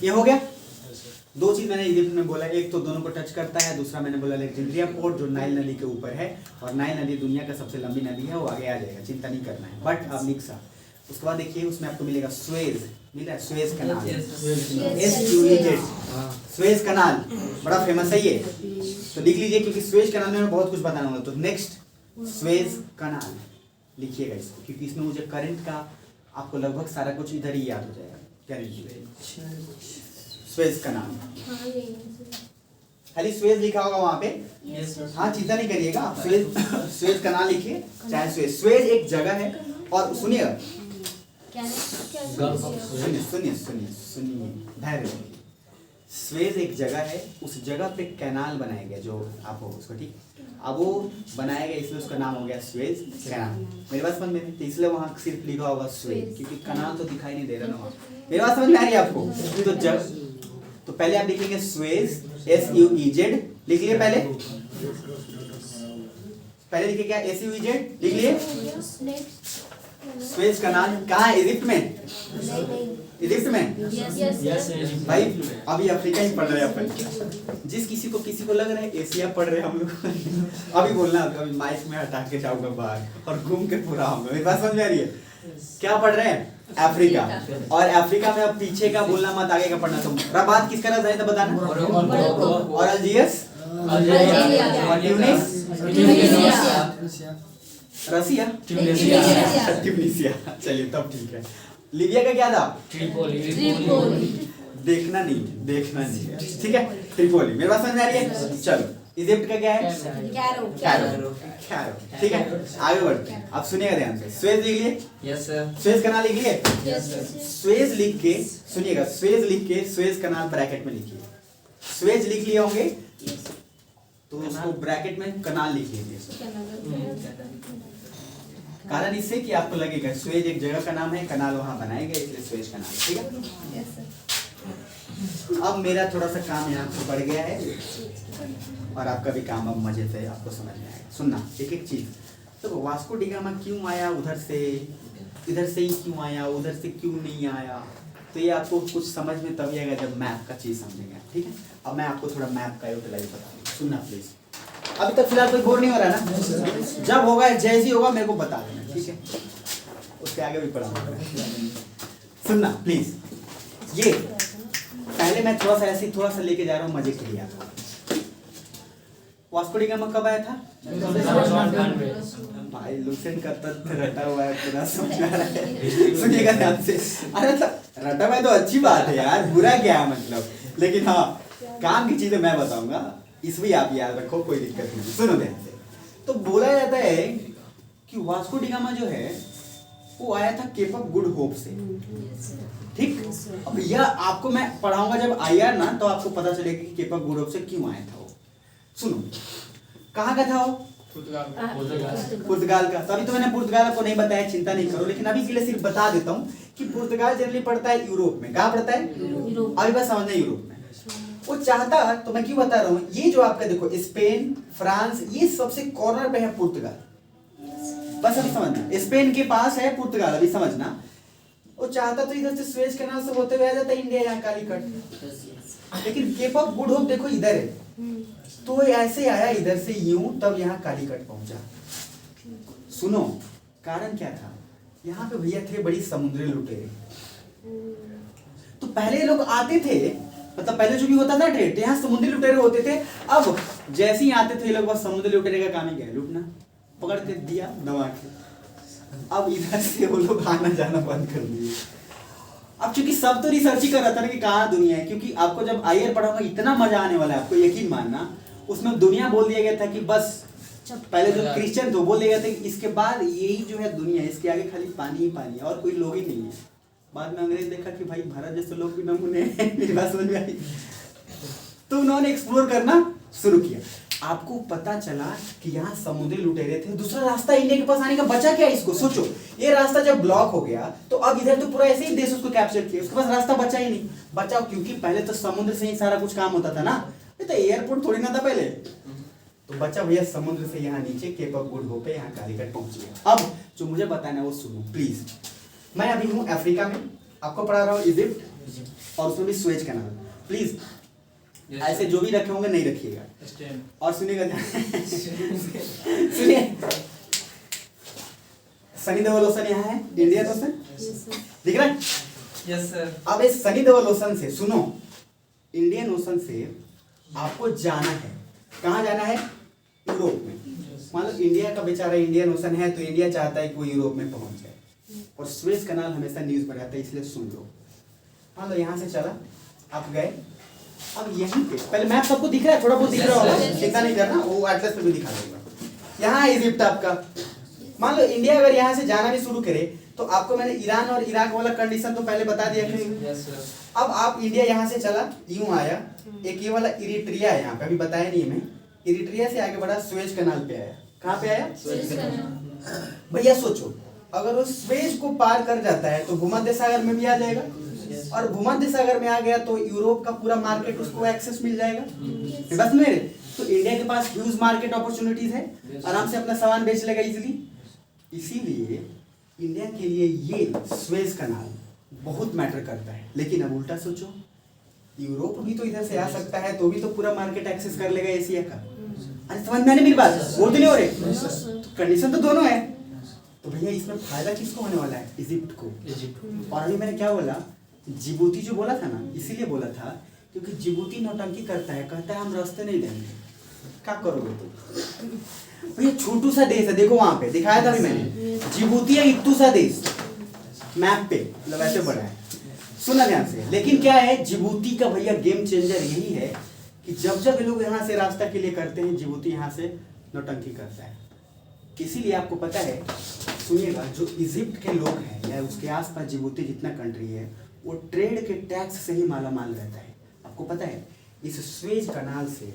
ये हो गया। दो चीज मैंने इजिप्ट में बोला, एक तो दोनों को टच करता है, दूसरा मैंने बोला अलेक्जेंड्रिया पोर्ट जो नाइल नदी के ऊपर है, और नाइल नदी दुनिया का सबसे लंबी नदी है, वो आगे आ जाएगा, चिंता नहीं करना है। बट अब निक्सा, उसके बाद देखिए उसमें आपको मिलेगा स्वेज, मिल रहा है स्वेज कनाल, SUEZ, स्वेज कनाल, बड़ा फेमस है ये, तो लिख लीजिए क्योंकि स्वेज कनाल में मैं बहुत कुछ बताना होगा। तो नेक्स्ट स्वेज कनाल लिखिएगा इसको, क्योंकि इसमें मुझे करंट का आपको लगभग सारा कुछ इधर ही याद हो जाएगा। स्वेज कनाल, हाँ, यही है। खाली स्वेज लिखा होगा वहां पे, Yes, sir. हाँ चिंता नहीं करिएगा, आप स्वेज कनाल लिखिए, चाहे स्वेज एक जगह है। और सुनिएगा, क्या सुनिए सुनिए सुनिए सुनिए, धैर्य रखिए। स्वेज एक जगह है, उस जगह पे कैनाल बनाया गया, जो आप हो उसको, ठीक, अब वो बनाया गया इसलिए उसका नाम हो गया स्वेज कैनाल। मेरी बात समझ में नहीं, तो इसलिए वहाँ सिर्फ लिखा होगा स्वेज, क्योंकि कैनाल तो दिखाई नहीं दे रहा ना वहाँ। मेरी बात समझ में आ रही है आपको? तो पहले आप लिखेंगे स्वेज, SUEZ लिख लिए, पहले लिखे क्या? SUEZ लिख लिए। स्वेज कनाल कहाँ है? इजिप्ट में, इजिप्ट में। भाई अभी अफ्रीका ही पढ़ रहे हैं अपन। जिस किसी को लग रहा है एशिया पढ़ रहे हैं हम लोग, अभी बोलना, अभी माइक में हटा के जाऊंगा बाहर और घूम के पूरा आऊंगा। मेरी बात समझ में आ रही है? क्या पढ़ रहे हैं? अफ्रीका। और अफ्रीका में अब पीछे का बोलना मत, आगे का पढ़ना। तुम रबात किसका राजधानी था बताना? और अल्जीयस और रसिया, ट्यूनीसिया। चलिए तब ठीक है। लीबिया का क्या था? देखना नहीं, ठीक है, ट्रिपोली। मेरी बात समझ में आ रही है? चलो, इजिप्ट का क्या है? कैरो, ठीक है, आगे बढ़ते हैं। आप सुनिएगा ध्यान से, स्वेज लिख लिए, Yes, sir. स्वेज कनाल लिख लिए। स्वेज लिख के सुनिएगा, स्वेज लिख के स्वेज कनाल ब्रैकेट में लिखिए। स्वेज लिख लिए होंगे तो उसको ब्रैकेट में कनाल लिख लीजिए। कारण इससे कि आपको लगेगा स्वेज एक जगह का नाम है, कनाल वहां बनाया गया, इसलिए स्वेज कनाल, ठीक है। अब मेरा थोड़ा सा काम यहाँ से बढ़ गया है और आपका भी काम अब मजे से आपको समझ में आएगा। सुनना एक एक चीज। तो वास्को डी गामा क्यों आया उधर से, इधर से ही क्यों आया, उधर से क्यों नहीं आया, तो ये आपको कुछ समझ में तभी आएगा जब मैप का चीज समझेंगे, ठीक है। अब मैं आपको थोड़ा मैप का यूटिलाइज बताऊंगा, सुनना प्लीज। अभी तक फिलहाल कोई बोर नहीं हो रहा ना? जब होगा जैसे ही होगा मेरे को बता देना, ठीक है, उसके आगे भी पढ़ाऊंगा। सुनना प्लीज, ये पहले मैं थोड़ा सा ऐसे थोड़ा सा लेके जा रहा हूँ मजे के लिए। वास्को डी गामा कब आया था? भाई लुसेंट का तथ्य रटा हुआ है, पूरा समझा रहा है, सुनिएगा ध्यान से। अरे रटा हुआ है तो अच्छी बात है यार, बुरा क्या है मतलब, लेकिन हाँ काम की चीजें मैं बताऊंगा, इसमें आप याद रखो, कोई दिक्कत नहीं। सुनो ध्यान से। तो बोला जाता है कि वास्को डी गामा जो है वो आया था केप ऑफ गुड होप से, Yes, sir. ठीक। Yes, sir. अब यह आपको मैं पढ़ाऊंगा जब आईआर ना, तो आपको पता चलेगा कि केप ऑफ गुड होप से क्यों आया था वो। सुनो, कहाँ का था वो? पुर्तगाल का। तो अभी तो मैंने पुर्तगाल को नहीं बताया, चिंता नहीं करो, लेकिन अभी के लिए सिर्फ बता देता हूँ कि पुर्तगाल जनरली पड़ता है यूरोप में। कहाँ पड़ता है? यूरोप। अभी बस समझना यूरोप में। वो चाहता, तो मैं क्यों बता रहा हूँ, ये जो आपका देखो स्पेन, फ्रांस, ये सबसे कॉर्नर पे है पुर्तगाल। बस अभी समझना, स्पेन के पास है पुर्तगाल, अभी समझना। वो चाहता तो इधर से स्वेज कैनाल से होते हुए आ जाता इंडिया, यहाँ कालीकट। लेकिन केप ऑफ गुड होप देखो इधर है, तो ऐसे आया इधर से यूं, तब यहाँ कालीकट पहुंचा। सुनो, कारण क्या था? यहाँ पे भैया थे बड़ी समुद्री लुटेरे। तो पहले लोग आते थे, मतलब पहले जो भी होता था ट्रेड, यहाँ समुद्री लुटेरे होते थे। अब जैसे ही आते थे ये लोग, बस समुद्री लुटेरे का काम ही क्या है? लूटना, पकड़ के दिया दबा के। अब इधर से वो लोग आना जाना बंद कर दिए। अब चूंकि सब तो रिसर्च ही कर रहा था ना कि कहाँ दुनिया है, क्योंकि आपको जब आईआर पढ़ाऊंगा इतना मजा आने वाला है, आपको यकीन मानना। उसमें दुनिया बोल दिया गया था कि बस, पहले जो क्रिश्चियन थे बोल दिया गया था कि इसके बाद यही जो है दुनिया है, इसके आगे खाली पानी ही पानी है और कोई लोग ही नहीं है। बाद में अंग्रेज देखा कि भाई भारत जैसे लोग भी नमूने हैं, मेरी बात समझ में आई। तो उन्होंने एक्सप्लोर करना शुरू किया। आपको पता चला कि यहाँ समुद्री लुटेरे थे, दूसरा रास्ता इंडिया के पास आने का बचा क्या? इसको सोचो, ये रास्ता जब ब्लॉक हो गया तो अब इधर तो पूरा ऐसे ही देश उसको कैप्चर किया, उसके पास रास्ता बचा ही नहीं। बचा क्योंकि पहले तो समुद्र से ही सारा कुछ काम होता था ना, ये तो एयरपोर्ट थोड़ी ना था पहले। तो बचा भैया समुद्र से यहाँ नीचे केप ऑफ गुड होप पे, यहाँ कालीकट पहुंच गया। अब जो मुझे बताना है वो सुनो प्लीज। मैं अभी हूँ अफ्रीका में, आपको पढ़ा रहा हूँ इजिप्ट, और उसमें भी स्वेज कैनाल। प्लीज ऐसे जो भी रखे होंगे नहीं रखिएगा, और सुनिएगा ध्यान। सुनिए, सनी देओल ओशन यहाँ है, इंडियन ओशन दिख रहा है? Yes sir. अब इस सनी देओल ओशन से, सुनो, इंडियन ओशन से आपको जाना है, कहाँ जाना है? यूरोप में। मान लो इंडिया का बेचारा इंडियन ओशन है, तो इंडिया चाहता है कि वो यूरोप में पहुंच जाए, और स्वेज कैनाल हमेशा न्यूज पर आता है, इसलिए सुन लो। मान लो यहाँ से चला, आप गए, अब यहीं पे पहले मैप सबको दिख रहा है, थोड़ा बहुत दिख रहा होगा, चिंता नहीं करना, वो एटलस पे भी दिखा दूंगा। यहाँ है इजिप्ट आपका। मान लो इंडिया अगर यहाँ से जाना भी शुरू करे, तो आपको मैंने ईरान और इराक वाला कंडीशन तो पहले बता दिया कि यस सर। अब आप इंडिया यहाँ से चला, यूं आया, एक ये वाला इरिट्रिया है, यहाँ पे अभी बताया नहीं हमें, इरिट्रिया से आगे बढ़ा, स्वेज कैनाल पे आया। कहाँ पे आया? भैया सोचो, अगर वो स्वेज को पार कर जाता है तो भूमध्य सागर में भी आ जाएगा, और भूमध्य सागर में आ गया तो यूरोप का पूरा मार्केट उसको एक्सेस मिल जाएगा। बस मेरे तो इंडिया के पास ह्यूज मार्केट अपॉर्चुनिटीज है, आराम से अपना सामान बेच लेगा इजीली। इसीलिए इंडिया के लिए ये स्वेज कैनाल बहुत मैटर करता है। लेकिन अब उल्टा सोचो, यूरोप भी तो इधर से आ सकता है, तो भी तो पूरा मार्केट एक्सेस कर लेगा एशिया का। अरे समझ में आने मेरी बात? बोल तो नहीं हो रहे? तो कंडीशन तो दोनों है। तो भैया इसमें फायदा किसको होने वाला है? इजिप्ट को। और अभी मैंने क्या बोला? जिबूती जो बोला था ना, इसीलिए बोला था क्योंकि जिबूती नौटंकी करता है, कहता है हम रास्ते नहीं देंगे। क्या करोगे तुम? भैया छोटू सा देश है, देखो वहां पे दिखाया था अभी मैंने, जिबूती है इत्तू सा देश मैप पे, मतलब ऐसे बड़ा है। सुना ध्यान से। लेकिन क्या है, जिबूती का भैया गेम चेंजर यही है कि जब जब ये लोग यहाँ से रास्ता के लिए करते हैं, जिबूती यहाँ से नौटंकी करता है। इसीलिए आपको पता है, सुनिएगा, जो इजिप्ट के लोग हैं या उसके आसपास जिबूती जितना कंट्री है, वो ट्रेड के टैक्स से ही माला माल रहता है। आपको पता है, इस स्वेज कैनाल से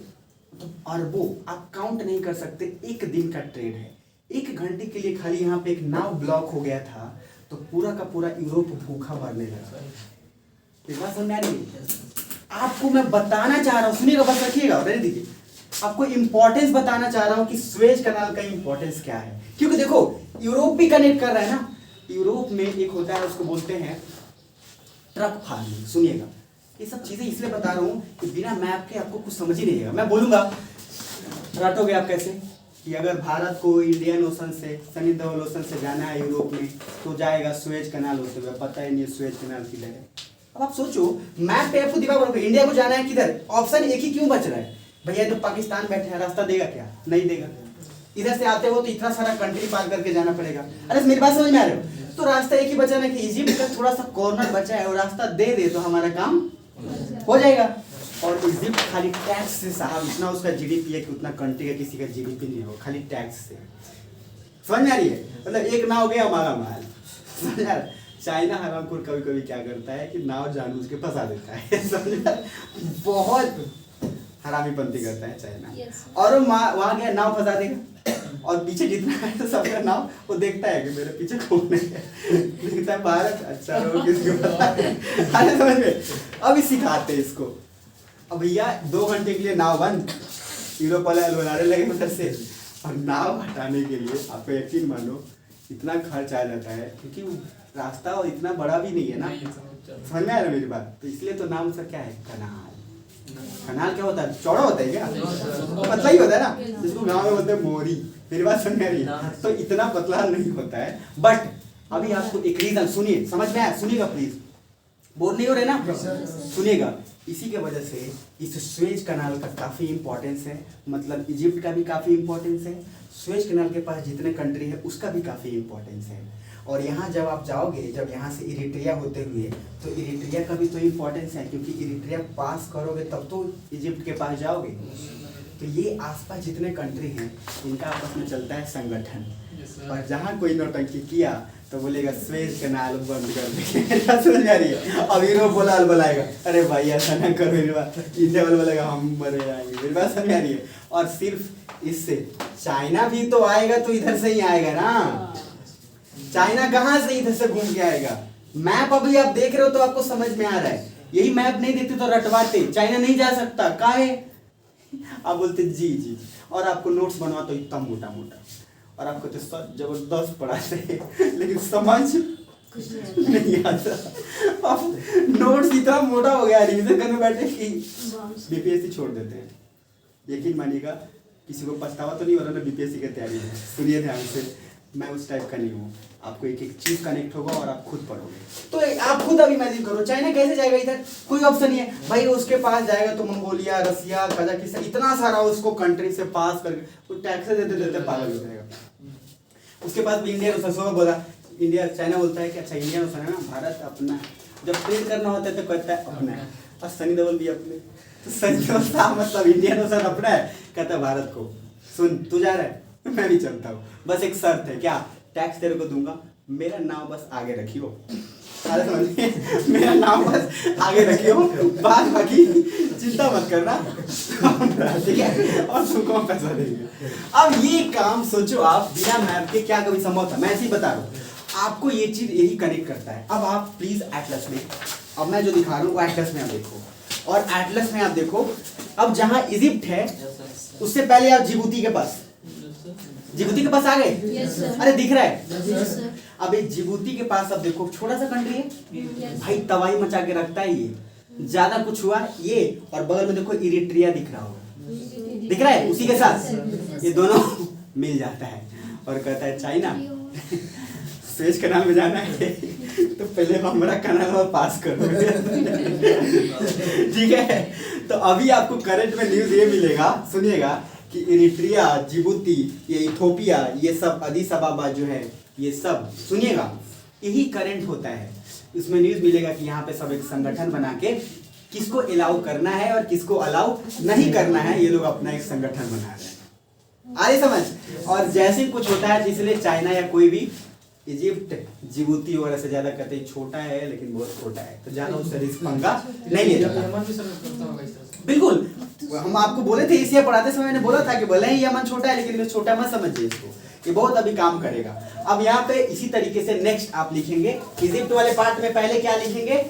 तो अरबों, आप काउंट नहीं कर सकते, एक दिन का ट्रेड है। 1 घंटे के लिए खाली यहाँ पे एक नाव ब्लॉक हो गया था, तो पूरा का पूरा यूरोप भूखा मरने लगा। इस बात समझ में आ रही है? आपको मैं बताना चाह रहा हूँ, सुनिएगा, बस रखिएगा, रहने दीजिए। आपको इंपॉर्टेंस बताना चाह रहा हूँ कि स्वेज कैनाल का इंपॉर्टेंस क्या है। क्योंकि देखो, यूरोप भी कनेक्ट कर रहा है ना। यूरोप में एक होता है, उसको बोलते हैं ट्रक फार्मिंग। सुनिएगा, ये सब चीजें इसलिए बता रहा हूँ कि बिना मैप के आपको कुछ समझ ही नहीं आएगा। मैं बोलूंगा, रटोगे आप कैसे कि अगर भारत को इंडियन ओशन से, सनी देओल ओशन से जाना है यूरोप में, तो जाएगा स्वेज कैनाल होते हुए, पता ही नहीं स्वेज कैनाल किधर है। अब आप सोचो, मैप पे आपको दिमाग रखो, इंडिया को जाना है किधर, ऑप्शन एक ही क्यों बच रहा है? भैया जो पाकिस्तान बैठे हैं, रास्ता देगा क्या? नहीं देगा। इधर से आते हो तो इतना सारा कंट्री पार करके जाना पड़ेगा। अरे मेरी बात समझ में आ रहे हो? तो रास्ता एक ही बचा ना कि इजिप्ट का थोड़ा सा कॉर्नर बचा है, और रास्ता दे दे तो हमारा काम हो जाएगा। और इजिप्ट खाली टैक्स से, साहब इतना उसका जीडीपी है कि उतना कंट्री का किसी का जीडीपी नहीं हो, खाली टैक्स से। समझ में आ रही है? मतलब एक ना हो गया हमारा माल। समझा? चाइना हरामखोर कभी कभी क्या करता है कि नाव जानबूझ के फंसा देता है समझा? बहुत हरामीपंती करता है चाइना। Yes. और वहां गया नाव फंसा देगा और पीछे जितना है तो सबका नाव वो देखता है कि मेरे पीछे कौन है, देखता है भारत, अच्छा वो किसको पता है। अरे समझ में, अभी सिखाते हैं इसको। अब भैया 2 घंटे के लिए नाव बंद, यूरोप वाले अलवलारे लगे उधर से, और नाव हटाने के लिए आप यकीन मानो इतना खर्च आ जाता है, क्योंकि वो रास्ता और इतना बड़ा भी नहीं है ना, समझ में आ रहा मेरी बात? तो इसलिए तो नाम उसका क्या है, कनाल। कनाल क्या होता है, चौड़ा होता है क्या? पतला ही होता है ना, जिसको गांव में बोलते हैं मोरी। मेरी बात समझ में आ रही है? तो इतना पतला नहीं होता है, बट अभी आपको एक रीजन सुनिए, समझ में आया? सुनिएगा प्लीज, बोर नहीं हो रहे ना, सुनिएगा। इसी के वजह से इस स्वेज कनाल का काफी इंपॉर्टेंस है, मतलब इजिप्ट का भी काफी इंपॉर्टेंस है, स्वेज कनाल के पास जितने कंट्री है उसका भी काफी इंपॉर्टेंस है। और यहाँ जब आप जाओगे, जब यहाँ से इरिट्रिया होते हुए, तो इरिट्रिया का भी तो इंपॉर्टेंस है, क्योंकि इरिट्रिया पास करोगे तब तो इजिप्ट के पास जाओगे। तो ये आसपास जितने कंट्री हैं इनका आपस में चलता है संगठन, और जहाँ कोई नौटंकी किया तो बोलेगा स्वेज कनाल बंद कर देंगे। समझ आ रही है? अब यूरोप बोला बुलाएगा, अरे भाई ऐसा ना करो, मेरी बात। इंडिया वाला बोलेगा हम मरे जाएंगे, मेरी बात समझ आ रही है? और सिर्फ इससे चाइना भी तो आएगा, तो इधर से ही आएगा ना। चाइना कहाँ से इधर से घूम के आएगा? मैप अभी आप देख रहे हो तो आपको समझ में आ रहा है, यही मैप नहीं देखते तो रटवाते, चाइना नहीं जा सकता, काहे? आप बोलते जी जी, और आपको नोट्स बनवा तो इतना मोटा मोटा, और आपको तो सब जबरदस्त पढ़ाते हैं, लेकिन समझ नहीं आता। अब नोट्स इतना मोटा हो गया रिवीजन करने बैठे कि बीपीएससी छोड़ देते हैं। यकीन मानिएगा, किसी को पछतावा तो नहीं हो रहा ना बीपीएससी की तैयारी में। सुनिए ध्यान से, मैं उस टाइप का नहीं हूँ। आपको एक एक चीज कनेक्ट होगा और आप खुद पढ़ोगे। तो आप खुद अब इमेजिन करो, चाइना कैसे जाएगा इधर? कोई ऑप्शन नहीं है भाई। उसके पास जाएगा तो मंगोलिया, रसिया, कजाकिस्तान, इतना सारा उसको कंट्री से पास करके वो टैक्स देते देते पागल हो जाएगा। उसके पास भी इंडियन ओशन बोला, इंडिया, चाइना बोलता है कि अच्छा इंडियन ओशन है ना, भारत अपना है। जब ट्रेड करना होता है तो कहता है अपना है, और सनी देओल भी अपने। तो सनी देओल साहब मतलब इंडियन ओशन अपना है, कहता है भारत को सुन तू जा रहा है मैं भी चलता हूँ, बस एक शर्त है, क्या? टैक्स तेरे को दूंगा, मेरा नाम बस आगे रखियो। अरे समझिए, मेरा नाम बस आगे रखियो, बाद बाकी चिंता मत करना, ठीक है? और तुमको पैसा देंगे। अब ये काम सोचो आप, बिना मैप के क्या कभी संभव था? मैं ऐसे ही बता रहा हूँ आपको, ये चीज यही कनेक्ट करता है। अब आप प्लीज एटलस में, अब मैं जो दिखा रहा हूँ वो एटलस में आप देखो, और एटलस में आप देखो, अब जहाँ इजिप्ट है उससे पहले आप जिबूती के पास, जिबूती के पास आ गए? Yes, sir. अरे दिख रहा है? Yes, sir. अब ये जिबूती के पास अब देखो, छोटा सा कंट्री है Yes. भाई, तबाही मचा के रखता है ये, ज्यादा कुछ हुआ ये, और बगल में देखो इरिट्रिया दिख रहा होगा, दिख रहा है? उसी के साथ ये दोनों मिल जाता है और कहता है चाइना स्वेज कनाल में जाना है तो पहले हमारा कनाल पास करो। ठीक है? तो अभी आपको करंट में न्यूज ये मिलेगा, सुनिएगा, कि इरिट्रिया, जिबूती, ये इथोपिया, ये सब अदीस अबाबा जो है, ये सब सुनिएगा, यही करंट होता है। इसमें न्यूज मिलेगा कि यहाँ पे सब एक संगठन बना के किसको अलाउ करना है और किसको अलाउ नहीं करना है, ये लोग अपना एक संगठन बना रहे हैं। आ रही समझ? और जैसे कुछ होता है, इसलिए चाइना या कोई भी इजिप्ट, जिबूती वगैरह से ज्यादा कहते हैं छोटा है, लेकिन बहुत छोटा है, तो ज्यादा उससे रिस्क पंगा नहीं ले जाता। बिल्कुल, हम आपको बोले थे एशिया पढ़ाते समय, मैंने बोला था कि भले ही यमन छोटा है, लेकिन ये छोटा मत समझिए इसको, ये बहुत अभी काम करेगा। अब यहाँ पे इसी तरीके से नेक्स्ट आप लिखेंगे इजिप्ट वाले पार्ट में, पहले क्या लिखेंगे?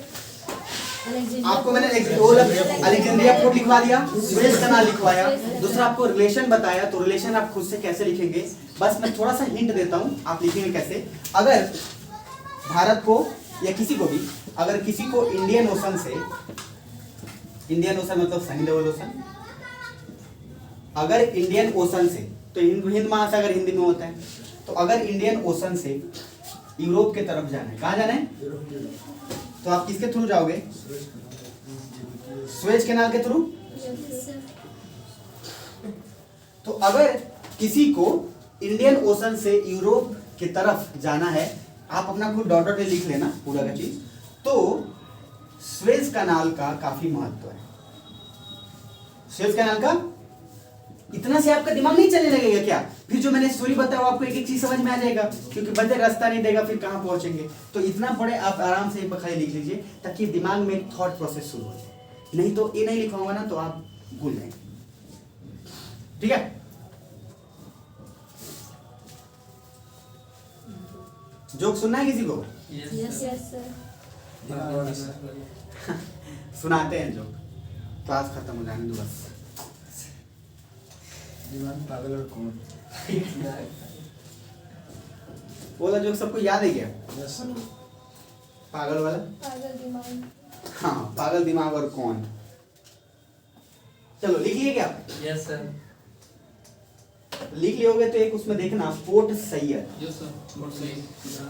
आपको मैंने अलेक्जेंड्रिया फोर्ट लिखवा दिया, स्वेज कनाल लिखवाया, दूसरा आपको रिलेशन बताया, तो रिलेशन आप खुद से कैसे लिखेंगे, बस मैं थोड़ा सा हिंट देता हूँ, आप लिखेंगे कैसे। अगर भारत को या किसी को भी, अगर किसी को इंडियन ओशन से, इंडियन ओशन मतलब सनी देओल ओशन, अगर इंडियन ओशन से, तो हिंद महासागर हिंदी में होता है, तो अगर इंडियन ओशन से यूरोप के तरफ जाना है, कहाँ जाना है? तो आप किसके थ्रू जाओगे? स्वेज कैनाल के थ्रू। तो अगर किसी को इंडियन ओशन से यूरोप की तरफ जाना है, आप अपना खुद डॉट डॉट लिख लेना पूरा का चीज, तो स्वेज कैनाल का काफी महत्व है। स्वेज कैनाल का इतना से आपका दिमाग नहीं चलने लगेगा क्या? फिर जो मैंने स्टोरी बताया वो आपको एक एक चीज समझ में आ जाएगा, क्योंकि बंदे रास्ता नहीं देगा फिर कहाँ पहुंचेंगे। तो इतना पढ़े आप आराम से एक बार खाली लिख लीजिए ताकि दिमाग में एक थॉट प्रोसेस शुरू हो जाए। नहीं तो ये नहीं लिखवाऊंगा ना तो आप भूल जाएंगे, ठीक है? जोक सुनना है किसी को? Yes, yes sir. Yes sir. सुनाते हैं जोक, क्लास खत्म हो जाने दो बस। दिमाग पागल और कौन? वो वाला जोक सबको याद है क्या? Yes sir. पागल वाला? पागल दिमाग। हाँ, पागल दिमाग और कौन। चलो लिख लिए क्या? Yes, sir. लिख लियोगे तो एक उसमें देखना port Syed, Yes, sir. What say?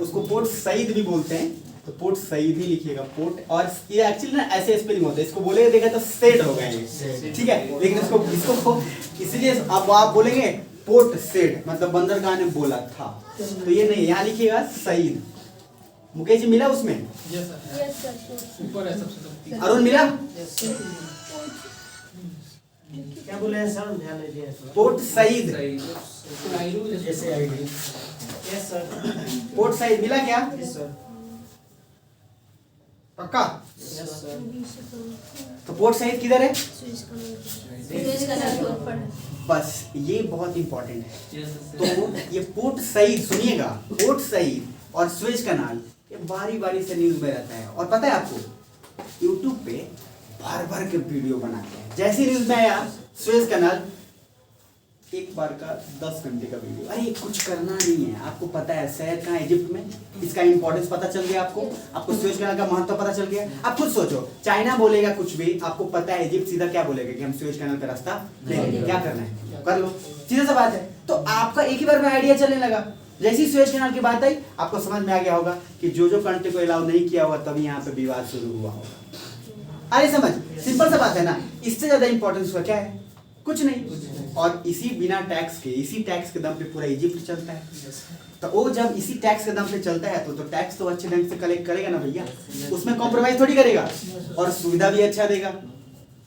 उसको पोर्ट सईद भी बोलते हैं, तो पोर्ट सईद ही लिखिएगा पोर्ट। और ये एक्चुअली ना ऐसे स्पेलिंग होता है, इसको बोलेगा देखा तो सेड होगा ये, ठीक है? लेकिन इसको इसलिए आप बोलेंगे पोर्ट सेड, मतलब बंदरगाह ने बोला था, तो ये नहीं, यहाँ लिखिएगा सईद। मुकेश जी मिला उसमें? Yes, sir. Yes sir. ऊपर है सबसे तो. अरुण मिला? क्या बोले हैं सर? ध्यान नहीं दिया सर। पोर्ट सईद, सही. जैसे ID. Yes sir. Port Said मिला क्या? Yes sir. पक्का? Yes sir. तो पोर्ट सईद किधर है? सूरज का नाम बहुत पढ़ा। बस ये बहुत इंपॉर्टेंट है। Yes, sir. तो ये पोर्ट सईद सुनिएगा, पोर्ट सईद और स्वेज कनाल ये बारी बारी से न्यूज में रहता है। और पता है आपको यूट्यूब पे भर भर के वीडियो बनाते हैं, जैसे न्यूज में आया स्वेज कनाल एक बार का 10 घंटे का वीडियो। अरे कुछ करना नहीं है, आपको पता है शहर कहाँ है इजिप्ट में, इसका इंपॉर्टेंस पता चल गया आपको स्वेज कनाल का महत्व पता चल गया। आप खुद सोचो, चाइना बोलेगा कुछ भी, आपको पता है इजिप्ट सीधा क्या बोलेगा कि हम स्वेज कनाल का रास्ता लेंगे, क्या करना है कर लो, सीधा सा बात है। तो आपका एक ही बार में आइडिया चलने लगा। जैसी स्वेज कनाल की बात आई आपको समझ में आ गया होगा कि जो कंट्री को अलाउ नहीं किया होगा तभी यहाँ पे विवाद शुरू हुआ होगा। अरे समझ, सिंपल सा बात है ना। इससे ज्यादा इंपॉर्टेंस क्या है? कुछ नहीं। और इसी बिना टैक्स के, इसी टैक्स के दम पे पूरा इजिप्ट चलता है। तो वो जब इसी टैक्स के दम पे चलता है तो टैक्स तो अच्छे ढंग से कलेक्ट करेगा ना भैया, उसमें कॉम्प्रोमाइज थोड़ी करेगा, और सुविधा भी अच्छा देगा।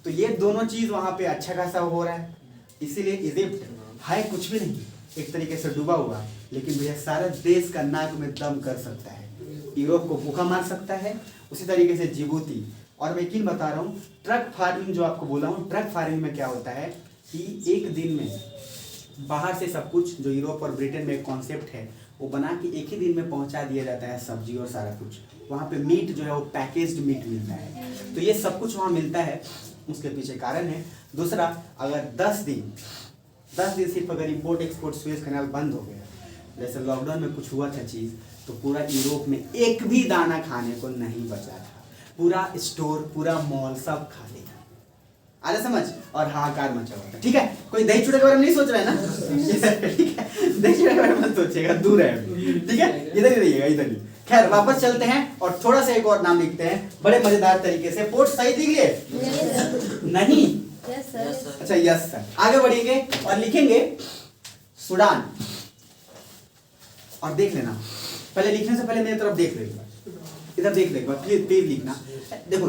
तो ये दोनों चीज वहां पे अच्छा खासा हो रहा है। इसीलिए इजिप्ट है कुछ भी नहीं, एक तरीके से डूबा हुआ, लेकिन भैया सारा देश का नाक में दम कर सकता है, यूरोप को भूखा मार सकता है। उसी तरीके से जिबूती। और मैं यकीन बता रहा हूँ, ट्रक फार्मिंग जो आपको बोला हूँ, ट्रक फार्मिंग में क्या होता है कि एक दिन में बाहर से सब कुछ जो यूरोप और ब्रिटेन में एक कॉन्सेप्ट है वो बना के एक ही दिन में पहुंचा दिया जाता है, सब्जी और सारा कुछ। वहाँ पे मीट जो है वो पैकेज्ड मीट मिलता है। तो ये सब कुछ वहाँ मिलता है, उसके पीछे कारण है। दूसरा, अगर 10 दिन सिर्फ अगर इम्पोर्ट एक्सपोर्ट स्वेज कनाल बंद हो गया, जैसे लॉकडाउन में कुछ हुआ था चीज़, तो पूरा यूरोप में एक भी दाना खाने को नहीं बचा था। पूरा स्टोर, पूरा मॉल सब खाली था। अरे समझ, और हाहाकार मचा हुआ था। ठीक है, कोई दही चूड़े के बारे में नहीं सोच रहा है ना? ठीक है, दही चूड़े के बारे में मत सोचिएगा, दूर है अभी। ठीक है, इधर ही रहिएगा, इधर ही। खैर वापस चलते हैं और थोड़ा सा एक और नाम लिखते हैं बड़े मजेदार तरीके से। पोर्ट सईद लिख लिए? नहीं? Yes sir. अच्छा यस सर। आगे बढ़ेंगे और लिखेंगे सूडान। और देख लेना, पहले लिखने से पहले मेरी तरफ देख लेगा, इधर देख लेगा, प्लीज लिखना। देखो,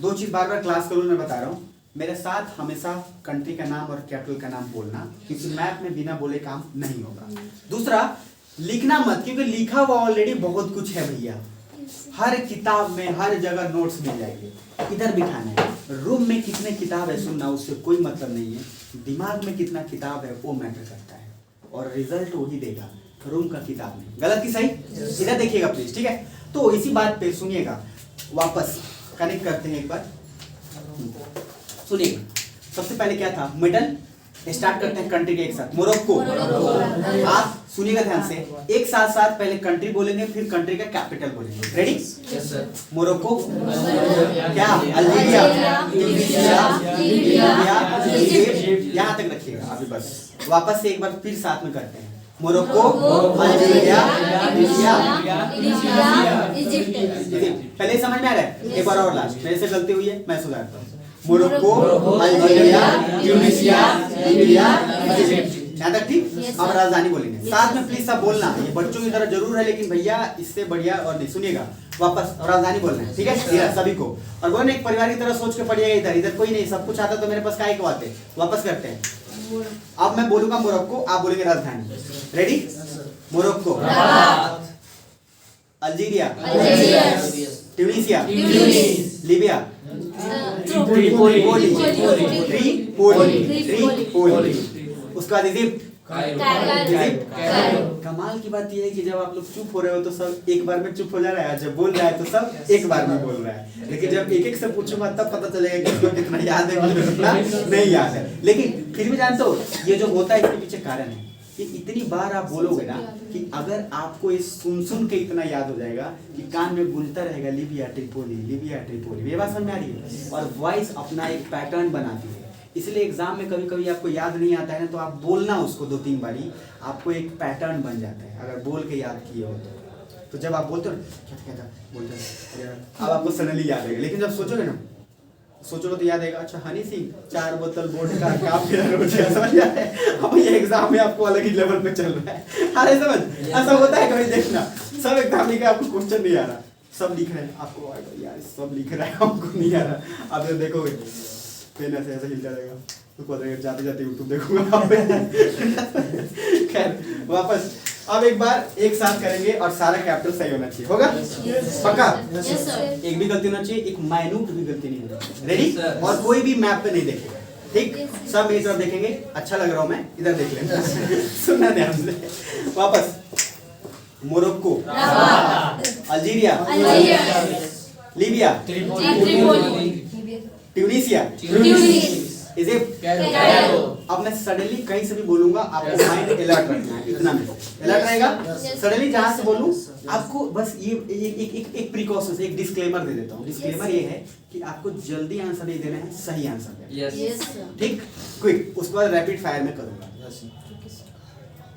दो चीज बार बार क्लास करूँ मैं बता रहा हूँ, मेरे साथ हमेशा कंट्री का नाम और कैपिटल का नाम बोलना, क्योंकि मैप में बिना बोले काम नहीं होगा। दूसरा, लिखना मत, क्योंकि लिखा हुआ ऑलरेडी बहुत कुछ है भैया, हर किताब में हर जगह नोट्स मिल जाएंगे। इधर बिठाना है। रूम में कितने किताब है सुनना उससे कोई मतलब नहीं है, दिमाग में कितना किताब है वो मैटर करता है, और रिजल्ट वही देगा, रूम का किताब नहीं। गलत की सही? इधर देखिएगा प्लीज, ठीक है? तो इसी बात पे सुनिएगा, वापस कनेक्ट करते हैं एक बार। सुनिएगा, सबसे पहले क्या था? मिडल। स्टार्ट करते हैं कंट्री के एक साथ, मोरक्को। आप सुनिएगा ध्यान से, एक साथ साथ पहले कंट्री बोलेंगे, फिर कंट्री का कैपिटल बोलेंगे। रेडी? Yes, sir. मोरक्को, क्या? अल्जीरिया, इजिप्ट, यहाँ तक रखिएगा अभी बस। वापस से एक बार फिर साथ में करते हैं, मोरक्को, अल्जीरिया, इजिप्ट। पहले समझ में आ रहा है? एक बार और लास्ट, मेरे से गलती हुई है, मैं सुधारता हूँ। Morocco, Algeria, Tunisia, Libya, Egypt. यहाँ तक ठीक? अब राजधानी बोलेंगे साथ में, प्लीज सब बोलना। ये बच्चों की तरह जरूर है, लेकिन भैया इससे बढ़िया और नहीं। सुनिएगा, वापस राजधानी बोलना है, ठीक है सभी को। और बोले एक परिवार की तरह सोच के पढ़िएगा। इधर कोई नहीं, सब कुछ आता तो मेरे पास काहे को आते। वापस करते हैं, अब मैं बोलूंगा मोरक्को, आप बोलेंगे राजधानी। Ready? Morocco, Algeria, Tunisia, Libya, Tripoli, Tripoli. उसके बाद इजिप्ट। कायरो। कमाल की बात यह है कि जब आप लोग चुप हो रहे हो तो सब एक बार में चुप हो जा रहा है, जब बोल रहा है तो सब एक बार में बोल रहा है। लेकिन जब एक एक से पूछूंगा तब पता चलेगा कि इसको कितना याद है, कितना नहीं याद है। लेकिन फिर भी जानते हो ये जो होता है इसके पीछे कारण है कि इतनी बार आप बोलोगे ना कि अगर आपको ये सुन सुन के इतना याद हो जाएगा कि कान में गूंजता रहेगा लीबिया ट्रिपोली, लीबिया ट्रिपोली। ये बात समझ में आ रही है? और वॉइस अपना एक पैटर्न बनाती है, इसलिए एग्जाम में कभी कभी आपको याद नहीं आता है ना तो आप बोलना उसको 2-3 बारी, आपको एक पैटर्न बन जाता है अगर बोल के याद किए हो तो जब आप बोलते हो क्या क्या था बोलते हो अब आपको सडनली याद आएगा। लेकिन जब सोचोगे ना, सोचोगे तो याद आएगा अच्छा हनी सिंह 4 बोतल वोडका का फिर रोटियां, समझ आया है? अब ये एग्जाम में आपको अलग ही लेवल पे चल रहा है। अरे समझ ऐसा होता है कभी, देखना सब एग्जाम लिखा आपको क्वेश्चन नहीं आ रहा, सब लिख रहे हैं आपको यार सब लिख रहा है हमको नहीं आ रहा। अब जब देखोगे पेन ऐसे ऐसे हिलता रहेगा तो पता जाते जाते यूट्यूब देखूंगा। खैर वापस अब एक बार एक साथ करेंगे और सारा कैपिटल सही होना चाहिए, होगा? पक्का? Yes sir. एक भी गलती होना चाहिए, एक माइन्यूट भी गलती नहीं होनी चाहिए। रेडी? Yes, sir. और कोई भी मैप पे नहीं देखेगा, ठीक? सब मेरी तरफ देखेंगे। अच्छा लग रहा हूँ मैं, इधर देख लेना। सुनना ध्यान से। वापस Morocco, Algeria, Libya, Tunisia, Egypt. अब मैं सडनली कहीं से भी बोलूंगा आपको माइंड अलर्ट रखना है, इतना में अलर्ट रहेगा। सडनली जहां से बोलूं आपको बस ये एक प्रिकॉशन, एक डिस्क्लेमर दे देता हूँ। डिस्क्लेमर ये है कि आपको जल्दी आंसर नहीं देना है, सही आंसर देना है, यस ठीक? क्विक। उसके बाद रैपिड फायर में करूंगा।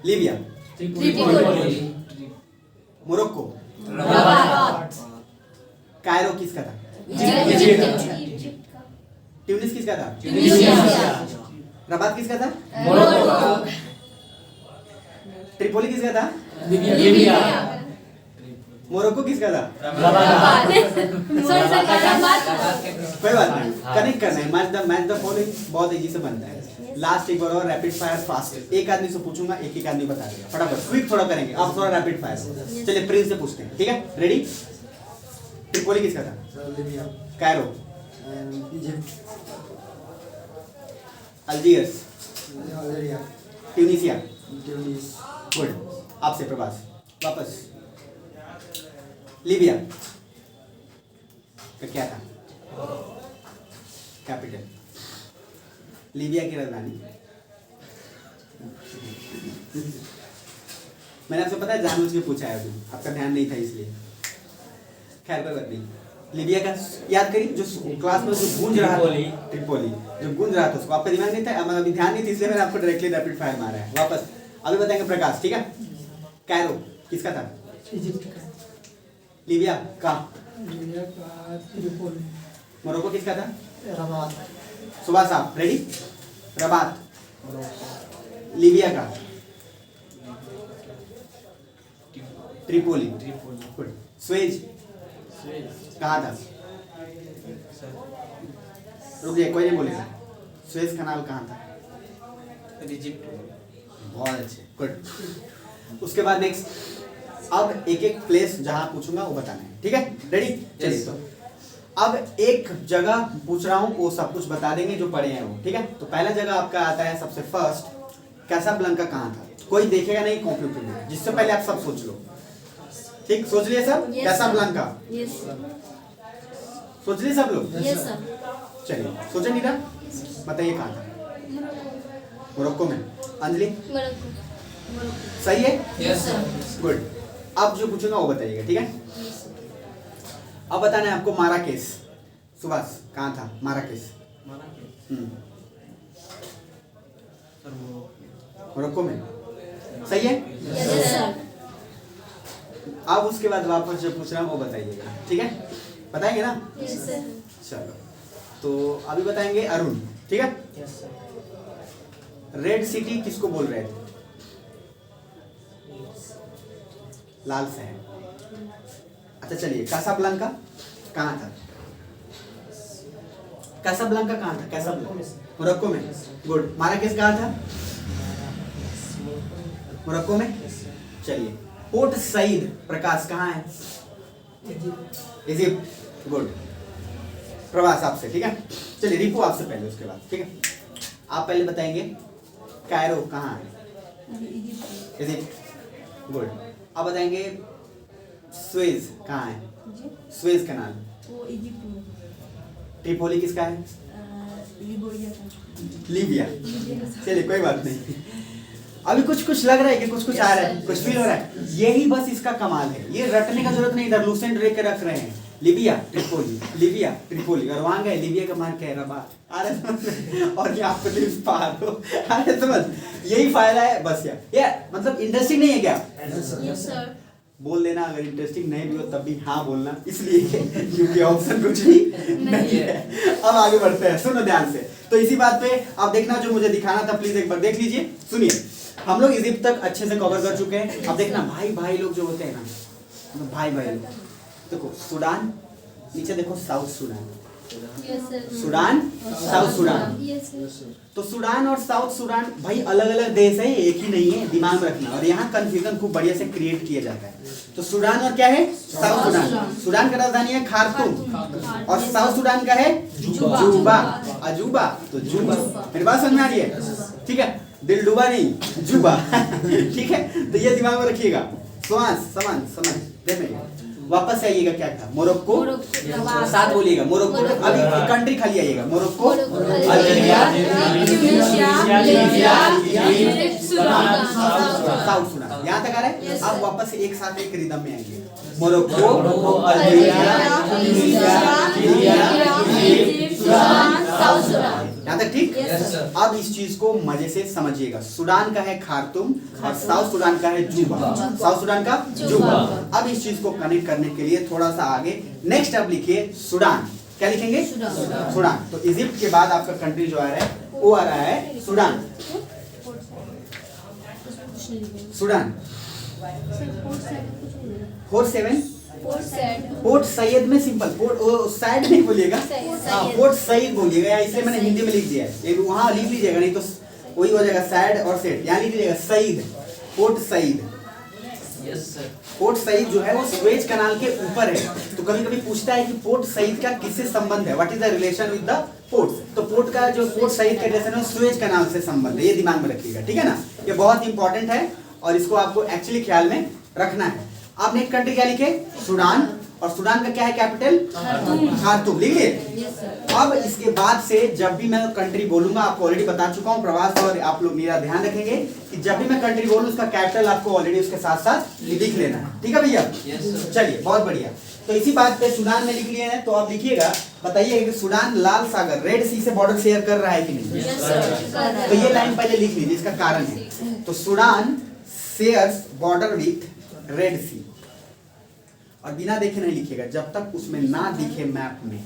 लीबिया, मोरक्को, कायरो किसका था? ट्यूनिस किसका था? रबात किसका था? ट्रिपोली किसका था? मोरक्को किसका था? कोई बात नहीं, कनेक्ट करना है। मैच द फॉलोइंग बहुत तेजी से बनता है। लास्ट एक बार और रैपिड फायर फास्ट, एक आदमी से पूछूंगा, एक आदमी बता देगा फटाफट। क्विक थोड़ा करेंगे, अब थोड़ा रैपिड फायर। चलिए प्रिंस से पूछते हैं, ठीक है? रेडी? ट्रिपोली किसका था? कायरो, अल्जीरियस, ट्यूनीसिया। गुड। आपसे प्रभास वापस। लीबिया का क्या था? कैपिटल। लीबिया की राजधानी। मैंने आपसे पता है जानबूझ के पूछा है, अभी आपका ध्यान नहीं था इसलिए। खैर कोई बात नहीं। लीबिया का याद करिए, जो क्लास में जो गूंज रहा था, ट्रिपोली जो गूंज रहा था उसको आपका दिमाग नहीं था, अभी ध्यान नहीं थी, इसलिए मैंने आपको डायरेक्टली रैपिड फायर मारा है। वापस अभी बताएंगे प्रकाश, ठीक है? कायरो किसका था? इजिप्ट का। लीबिया का? लीबिया का ट्रिपोली। मोरक्को किसका था? रबात। सुभाष साहब रेडी? रबात। लीबिया का? ट्रिपोली। गुड। स्वेज कहाँ था? रुक जाइए, कोई नहीं बोलेगा। स्वेज कनाल कहाँ था? बहुत अच्छे, गुड। उसके बाद नेक्स्ट अब एक एक प्लेस जहां पूछूंगा वो बताना है, ठीक है? रेडी? चलिए तो अब एक जगह पूछ रहा हूँ, वो सब कुछ बता देंगे जो पढ़े हैं वो, ठीक है? तो पहला जगह आपका आता है सबसे फर्स्ट, कैसाब्लंका कहाँ था? कोई देखेगा नहीं कंप्यूटर में, जिससे पहले आप सब सोच लो, ठीक? सोच लिए सब? कैसाब्लंका सोच लिए सब लोग? चलिए सोचे नहीं था, बताइए कहाँ था? मोरक्को में। अंजलि सही है? Yes good. अब जो पूछूंगा वो बताइएगा, ठीक है? अब बताना है आपको माराकेस। सुभाष कहाँ था माराकेस? मोरक्को में, सही है? अब उसके बाद वापस जो पूछ रहा हूँ वो बताइएगा, ठीक है? बताएंगे ना? चलो तो अभी बताएंगे अरुण, ठीक है? रेड सिटी किसको बोल रहे थे? लाल शहर। अच्छा चलिए, कासाब्लांका कहाँ था? कैसाब्लांका कहाँ था? कैसाब्लांका मोरक्को में। गुड। माराकेस कहाँ था? मोरक्को में। चलिए, पोर्ट सईद प्रकाश कहाँ है? इजिप्ट। गुड। प्रवास आपसे, ठीक है। चलिए रिपू आपसे पहले, उसके बाद, ठीक है। आप पहले बताएंगे कायरो कहाँ है? इजिप्ट। गुड। आप बताएंगे स्वेज कहाँ है? स्वेज कनाल। वो इजिप्ट में। ट्रिपोली किसका है? लिबिया का। लीबिया। चलिए कोई बात नहीं। अभी कुछ कुछ लग रहा है कि कुछ कुछ आ रहा है, कुछ फील हो रहा है। यही बस इसका कमाल है, ये रटने का जरूरत नहीं, इधर लूसेंट रेख के रख रहे हैं। लिबिया ट्रिपोली, लिबिया ट्रिपोली, और वहां गए लिबिया का मान कह रहा, अरे समझ, और यहाँ पे लिप्स पार हो, अरे समझ, यही फायदा है बस। ये मतलब इंटरेस्टिंग नहीं है क्या? Yes sir. बोल देना अगर इंटरेस्टिंग नहीं भी हो तब भी हाँ बोलना, इसलिए क्योंकि ऑप्शन कुछ भी नहीं है। अब आगे बढ़ते हैं, सुनो ध्यान से। तो इसी बात पे आप देखना, जो मुझे दिखाना था प्लीज एक बार देख लीजिए। सुनिए, हम लोग इजिप्ट तक अच्छे से कवर कर चुके हैं। अब देखना भाई भाई लोग जो होते हैं ना, भाई भाई लोग, देखो सुडान, नीचे देखो south Sudan, yes sir. Sudan, south Sudan. Yes sir. तो सुडान और साउथ सुडान भाई अलग अलग देश है, एक ही नहीं है, दिमाग में रखना। और यहाँ कंफ्यूजन खूब बढ़िया से क्रिएट किया जाता है। तो सुडान और क्या है? South Sudan. सुडान का राजधानी है खार्तूम, और साउथ सुडान का है जूबा। अजूबा तो जूबा, मेरी बात समझ में आ रही है? ठीक है, दिल डूबा नहीं, जूबा। ठीक है, तो ये दिमाग में रखिएगा। समझ देखिए, वापस आइएगा, क्या था? मोरक्को, साथ बोलिएगा। मोरक्को, अभी कंट्री खाली आइएगा। मोरक्को, अल्जीरिया, साउथ सुडान, यहाँ तक आ रहा है। अब वापस एक साथ एक रिदम में आएंगे। मोरक्को, अल्जीरिया, यहाँ तक ठीक? अब इस चीज को मजे से समझिएगा। सुडान का है खार्तूम और साउथ सुडान का है जूबा। साउथ सुडान का जूबा। अब इस चीज को कनेक्ट करने के लिए थोड़ा सा आगे नेक्स्ट अब लिखिए सुडान। क्या लिखेंगे? सुडान। तो इजिप्ट के बाद आपका कंट्री जो आ रहा है वो आ रहा है सुडान। सुडान 47 पोर्ट सैयद में सिंपल पोर्ट सैयद नहीं बोलिएगा, पोर्ट सईद बोलिएगा, इसलिए मैंने हिंदी में लिख दिया है। वहां लिख लीजिएगा, नहीं तो वही हो जाएगा सैड और सेट। यहाँ लिख लीजिएगा Said, Port Said. Port Said जो है वो स्वेज कनाल के ऊपर है। तो कभी कभी पूछता है कि पोर्ट सईद का किससे संबंध है, what is the relation with the port. तो पोर्ट का जो पोर्ट सईद का रिलेशन है स्वेज कनाल से संबंध है, ये दिमाग में रखिएगा, ठीक है ना। ये बहुत इंपॉर्टेंट है और इसको आपको एक्चुअली ख्याल में रखना है। आप नेक्स्ट कंट्री क्या लिखे? सुडान, और सुडान का क्या है कैपिटल? खार्तूम। लिख लिए? अब इसके बाद से जब भी मैं कंट्री बोलूंगा, आपको ऑलरेडी बता चुका हूं प्रवास, और आप लोग मेरा ध्यान रखेंगे कि जब भी मैं कंट्री बोलूं उसका कैपिटल आपको ऑलरेडी उसके साथ साथ लिख लेना है, ठीक है भैया? चलिए बहुत बढ़िया। तो इसी बात पे सुडान में लिख लिए हैं, तो आप लिखिएगा, बताइए कि सुडान लाल सागर रेड सी से बॉर्डर शेयर कर रहा है कि नहीं? तो ये लाइन पहले लिख लीजिए, इसका कारण है। तो Sudan shares border with Red Sea, और बिना देखे नहीं लिखिएगा, जब तक उसमें ना दिखे मैप में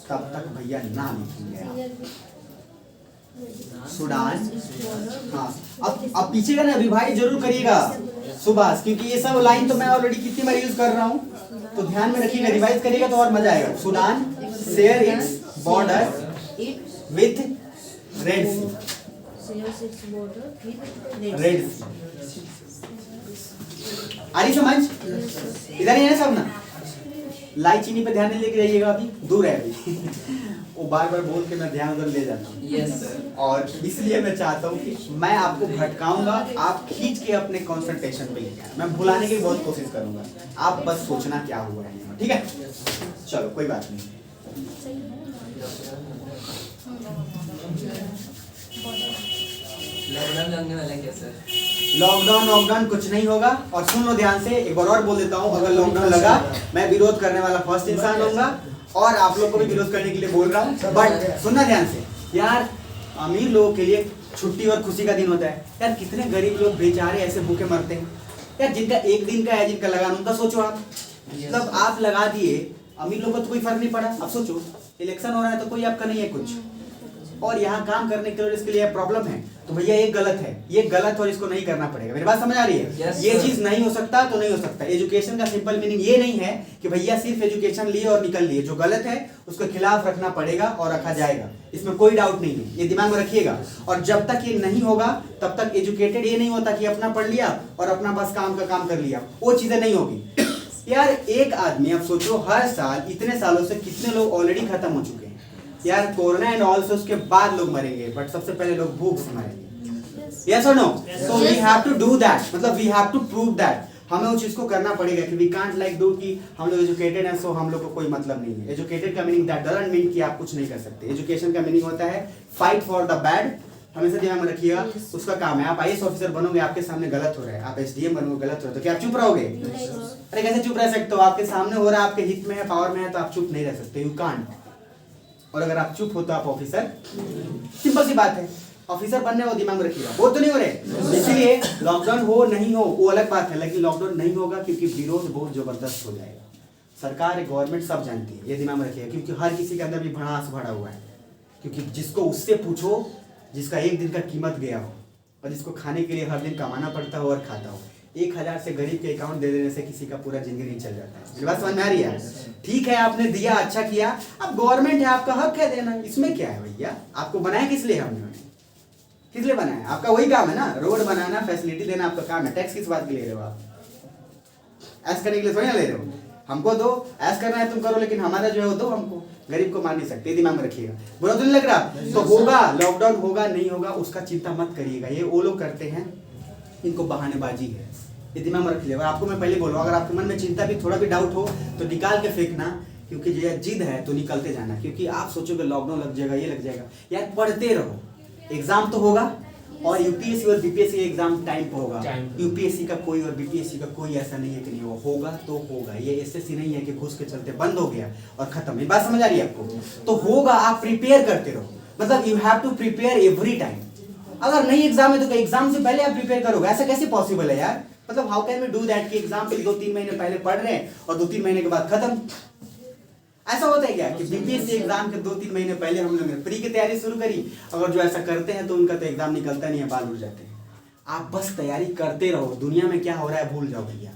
तब तक भैया ना लिखेंगे आप। सुडान, हाँ। अब पीछे का ना रिवाइज जरूर करिएगा सुभाष, क्योंकि ये सब लाइन तो मैं ऑलरेडी कितनी बार यूज कर रहा हूँ, तो ध्यान में रखिएगा, रिवाइज करिएगा तो और मजा आएगा। Sudan share its border with Red Sea, Red Sea. आ रही समझ? इधर ही है सब ना। लाई चीनी पे ध्यान नहीं लेके जाइएगा, अभी दूर है अभी। वो बार बार बोल के मैं ध्यान उधर ले जाता हूँ। और इसलिए मैं चाहता हूँ कि मैं आपको भटकाऊंगा, आप खींच के अपने कंसंट्रेशन पे लेके आना। मैं भुलाने की बहुत कोशिश करूंगा, आप बस सोचना क्या हुआ है, ठीक है? चलो कोई बात नहीं। लॉकडाउन कुछ नहीं होगा। और सुन लो ध्यान से, एक बार और बोल देता हूँ, अगर लॉकडाउन लगा मैं विरोध करने वाला फर्स्ट इंसान होऊंगा, और आप लोग को भी विरोध करने के लिए बोल रहा हूँ। बट सुनना ध्यान से यार, अमीर लोगों के लिए छुट्टी और खुशी का दिन होता है यार। कितने गरीब लोग बेचारे ऐसे भूखे मरते हैं यार, जिनका एक दिन का है, जिनका लगाना, उनका सोचो आप। मतलब आप लगा दिए, अमीर लोगों को तो कोई फर्क नहीं पड़ा। अब सोचो इलेक्शन हो रहा है तो कोई आपका नहीं है कुछ, और यहाँ काम करने के लिए इसके लिए प्रॉब्लम है, तो भैया ये गलत है, ये गलत और इसको नहीं करना पड़ेगा। मेरी बात समझ आ रही है? Yes, ये sir. चीज नहीं हो सकता तो नहीं हो सकता। एजुकेशन का सिंपल मीनिंग ये नहीं है कि भैया सिर्फ एजुकेशन लिए और निकल लिए, जो गलत है उसके खिलाफ रखना पड़ेगा और रखा जाएगा, इसमें कोई डाउट नहीं है, ये दिमाग में रखिएगा। और जब तक ये नहीं होगा तब तक एजुकेटेड ये नहीं होता कि अपना पढ़ लिया और अपना बस काम का काम कर लिया, वो चीजें नहीं होगी। यार एक आदमी, आप सोचो हर साल इतने सालों से कितने लोग ऑलरेडी खत्म हो चुके हैं यार, कोरोना एंड ऑल्सो उसके बाद लोग मरेंगे, बट सबसे पहले लोग भूख से मरेंगे। Yes or no? So we have to do that, मतलब we have to prove that, हमें उस चीज को करना पड़ेगा कि we can't like do कि हम लोग एजुकेटेड हैं सो हम लोग को कोई मतलब नहीं है। एजुकेटेड का मीनिंग दैट डजंट मीन कि आप कुछ नहीं कर सकते। एजुकेशन का मीनिंग होता है फाइट फॉर द बैड, हमेशा दिमाग में रखिएगा, उसका काम है। आप आईएएस ऑफिसर बनोगे, आपके सामने गलत हो रहा है, आप एसडीएम बनोगे गलत हो रहा है, तो क्या आप चुप रहोगे? अरे कैसे चुप रह सकते हो? आपके सामने हो रहा है, आपके हित में है, पावर में है, तो आप चुप नहीं रह सकते, यू कांट। और अगर आप चुप हो तो आप ऑफिसर, सिंपल सी बात है, ऑफिसर बनने वो दिमाग में रखिएगा। वो तो नहीं हो रहे, इसलिए लॉकडाउन हो नहीं हो वो अलग बात है, लेकिन लॉकडाउन नहीं होगा क्योंकि विरोध बहुत जबरदस्त हो जाएगा। सरकार, गवर्नमेंट सब जानती है, ये दिमाग में रखिएगा, क्योंकि हर किसी के अंदर भी भड़ास भरा हुआ है। क्योंकि जिसको उससे पूछो जिसका एक दिन का कीमत गया हो और जिसको खाने के लिए हर दिन कमाना पड़ता हो और खाता हो, 1000 से गरीब के अकाउंट दे देने से किसी का पूरा जिंदगी नहीं चल जाता है। मेरी बात समझ में आ रही है? ठीक है, आपने दिया, अच्छा किया, अब गवर्नमेंट है, आपका हक है देना, इसमें क्या है भैया? आपको बनाया किस लिए? हमने किस लिए बनाया? आपका वही काम है ना, रोड बनाना, फैसिलिटी देना आपका काम है। टैक्स किस बात के ले रहे हो आप? ऐस करने के लिए थोड़ी ना ले रहे हो, हमको दो, ऐस करना है तुम करो, लेकिन हमारा जो है वो दो हमको, गरीब को मार नहीं सकते, दिमाग में रखिएगा। बुरा तो नहीं लग रहा? तो होगा, लॉकडाउन होगा नहीं होगा उसका चिंता मत करिएगा, ये वो लोग करते हैं, इनको बहानेबाजी है, ये दिमाग में रखिएगा। आपको मैं पहले बोल रहा हूँ, अगर आपके मन में चिंता भी थोड़ा भी डाउट हो तो निकाल के फेंकना, क्योंकि ये जिद है तो निकलते जाना। क्योंकि आप सोचोगे लॉकडाउन लग जाएगा, ये लग जाएगा, यार पढ़ते रहो, एग्जाम तो होगा, और यूपीएससी और बीपीएससी एग्जाम टाइम पे होगा। यूपीएससी का कोई और बीपीएससी का कोई ऐसा नहीं है कि नहीं होगा तो होगा। ये एसएससी नहीं है कि घुस के चलते बंद हो गया और खत्म। ये बात समझ आ रही है आपको? तो होगा, आप प्रिपेयर करते रहो, मतलब you have to prepare every time. अगर नहीं एग्जाम है तो एग्जाम से पहले आप प्रिपेयर करोगे, ऐसा कैसे पॉसिबल है यार? मतलब how can we do that कि एग्जाम से 2-3 महीने पहले पढ़ रहे हैं और 2-3 महीने के बाद खत्म? ऐसा होता है क्या कि बीपीएससी एग्जाम के 2-3 महीने पहले हम लोगों ने प्री की तैयारी शुरू करी? अगर जो ऐसा करते हैं तो उनका तो एग्जाम निकलता नहीं है, बाल उड़ जाते हैं। आप बस तैयारी करते रहो, दुनिया में क्या हो रहा है भूल जाओ भैया।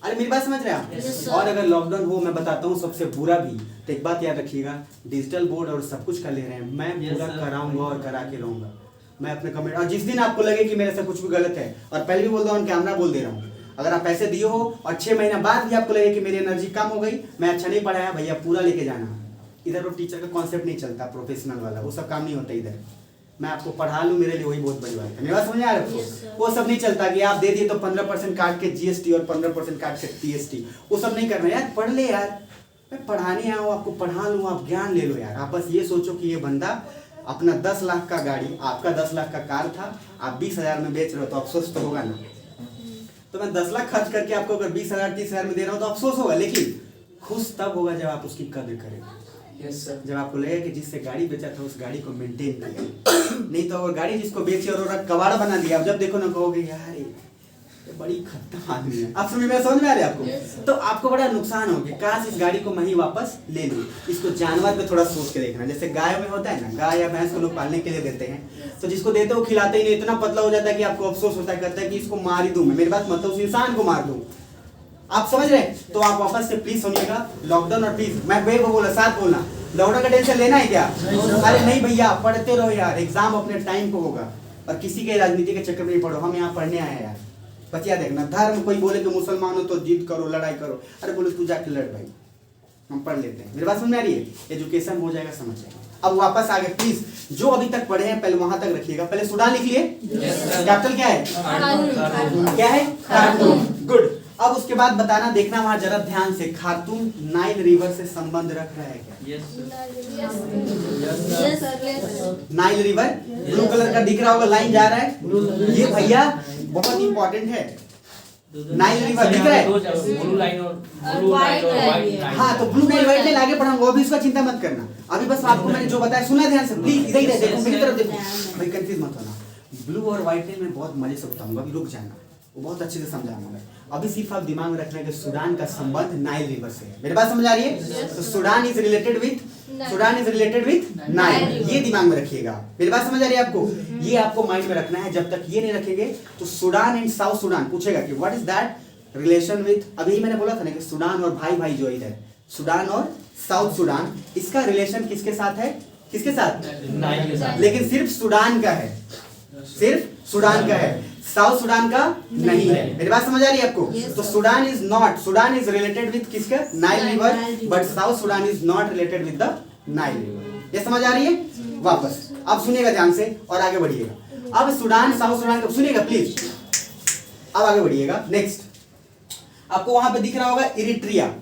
अरे मेरी बात समझ रहे हैं आप? और अगर लॉकडाउन हो, मैं बताता हूँ सबसे बुरा भी, तो एक बात याद रखिएगा, डिजिटल बोर्ड और सब कुछ कर ले रहे हैं, मैं पूरा कराऊंगा और करा के रहूंगा। मैं अपने कमेंट, और जिस दिन आपको लगे कि मेरे से कुछ भी गलत है, और पहले भी बोल रहा हूँ, कैमरा बोल दे रहा हूँ, अगर आप पैसे दिए हो और 6 महीना बाद भी आपको लगे कि मेरी एनर्जी कम हो गई, मैं अच्छा नहीं पढ़ाया, भैया पूरा लेके जाना। इधर वो टीचर का कॉन्सेप्ट नहीं चलता, प्रोफेशनल वाला, वो सब काम नहीं होता इधर। मैं आपको पढ़ा लूँ, मेरे लिए वही बहुत बड़ी बात है। मेरी बात समझ आ रही है? वो सब नहीं चलता कि आप दे दिए तो 15% काट के जीएसटी और 15% काट के टीएसटी, वो सब नहीं करना यार। पढ़ ले यार, मैं पढ़ाने आया हूँ, आपको पढ़ा लूँ, आप ज्ञान ले लो यार। आप बस ये सोचो कि ये बंदा अपना 10 लाख का गाड़ी, आपका 10 लाख का कार था, आप 20,000 में बेच रहे हो, तो अफसोस तो होगा ना। तो मैं 10 लाख खर्च करके आपको अगर 20,000 30,000 में दे रहा हूँ तो अफसोस होगा, लेकिन खुश तब होगा जब आप उसकी कदर करेंगे। Yes sir. जब आपको लगेगा कि जिससे गाड़ी बेचा था उस गाड़ी को मेंटेन किया। नहीं तो और गाड़ी जिसको बेची और कबाड़ा बना दिया, अब जब देखो ना कहोगे यार ये बड़ी खत्म आदमी है। आप समझ में आ रहे आपको? तो आपको बड़ा नुकसान हो गया, काश इस गाड़ी को मैं ही वापस ले लूँ। इसको जानवर पे थोड़ा सोच के देखना, जैसे गाय में होता है ना, गाय या भैंस को लोग पालने के लिए देते हैं, तो जिसको देते हो खिलाते ही नहीं, इतना पतला हो जाता है कि आपको अफसोस होता है, कहता है कि इसको मार ही दूं मैं। मेरी बात मतलब उस इंसान को मार दूं। आप समझ रहे हैं? तो आप वापस से प्लीज सुनिएगा, लॉकडाउन और प्लीज, मैं बे को बोला साथ बोलना, लॉकडाउन का टेंशन लेना है क्या? अरे नहीं भैया, पढ़ते रहो यार, एग्जाम अपने टाइम को होगा, और किसी के राजनीति के चक्कर में नहीं पढ़ो। हम यहाँ पढ़ने आए हैं यार, बचिया देखना। धर्म कोई बोले कि मुसलमान हो तो जिद करो, लड़ाई करो, अरे बोले तू जाके लड़ भाई, हम पढ़ लेते हैं। मेरी बात समझ में आ रही है? एजुकेशन हो जाएगा, समझ जाएगा। अब वापस आगे प्लीज, जो अभी तक पढ़े हैं पहले वहां तक रखिएगा। पहले सूडान लिख लिए, कैपिटल क्या है? क्या है? खार्तूम। गुड। अब उसके बाद बताना, देखना वहां जरा ध्यान से, खार्तूम नाइल रिवर से संबंध रख रहा है क्या? नाइल रिवर, ब्लू कलर का दिख रहा होगा, लाइन जा रहा है, ये भैया बहुत इंपॉर्टेंट है। नाइल रिवर दिख रहा है, ब्लू लाइन और व्हाइट। हाँ, तो ब्लू नाइल व्हाइट लाइन आगे पढ़ाऊंगा, वो भी इसका चिंता मत करना। अभी बस आपको मैंने जो बताया सुना ध्यान से, प्लीज इधर ही देखो, मेरी तरफ देखो भाई, कंफ्यूज मत होना। ब्लू और व्हाइट लाइन में बहुत मजे से बताऊंगा, अभी रुक जाना, वो बहुत अच्छे से समझाऊंगा। अभी सिर्फ आप दिमाग में रखना है कि सूडान का संबंध नाइल रिवर से है। मेरी बात समझ आ रही है? तो Sudan is related with Sudan is related with Nile. Nile. ये दिमाग में रखिएगा। मेरी बात समझ आ रही है आपको? ये आपको माइंड में रखना है। जब तक ये नहीं रखेंगे तो सूडान एंड साउथ सूडान पूछेगा कि what is that relation with, अभी मैंने बोला था ना कि सूडान और भाई भाई जो इधर सूडान और साउथ सूडान, इसका रिलेशन किसके साथ है? किसके साथ? नाइल के साथ। लेकिन सिर्फ सूडान का है, सिर्फ सूडान का है, साउथ सूडान का नहीं है। मेरी बात समझ आ रही है आपको? Yes, तो sir. Sudan is not, Sudan is related with किसका? Nile Nile river, river. But South Sudan is not related with the Nile river. ये समझ आ रही है? वापस अब सुनिएगा ध्यान से और आगे बढ़िएगा। अब सूडान साउथ सूडान का सुनिएगा प्लीज, अब आगे बढ़िएगा। नेक्स्ट आपको वहां पे दिख रहा होगा Eritrea,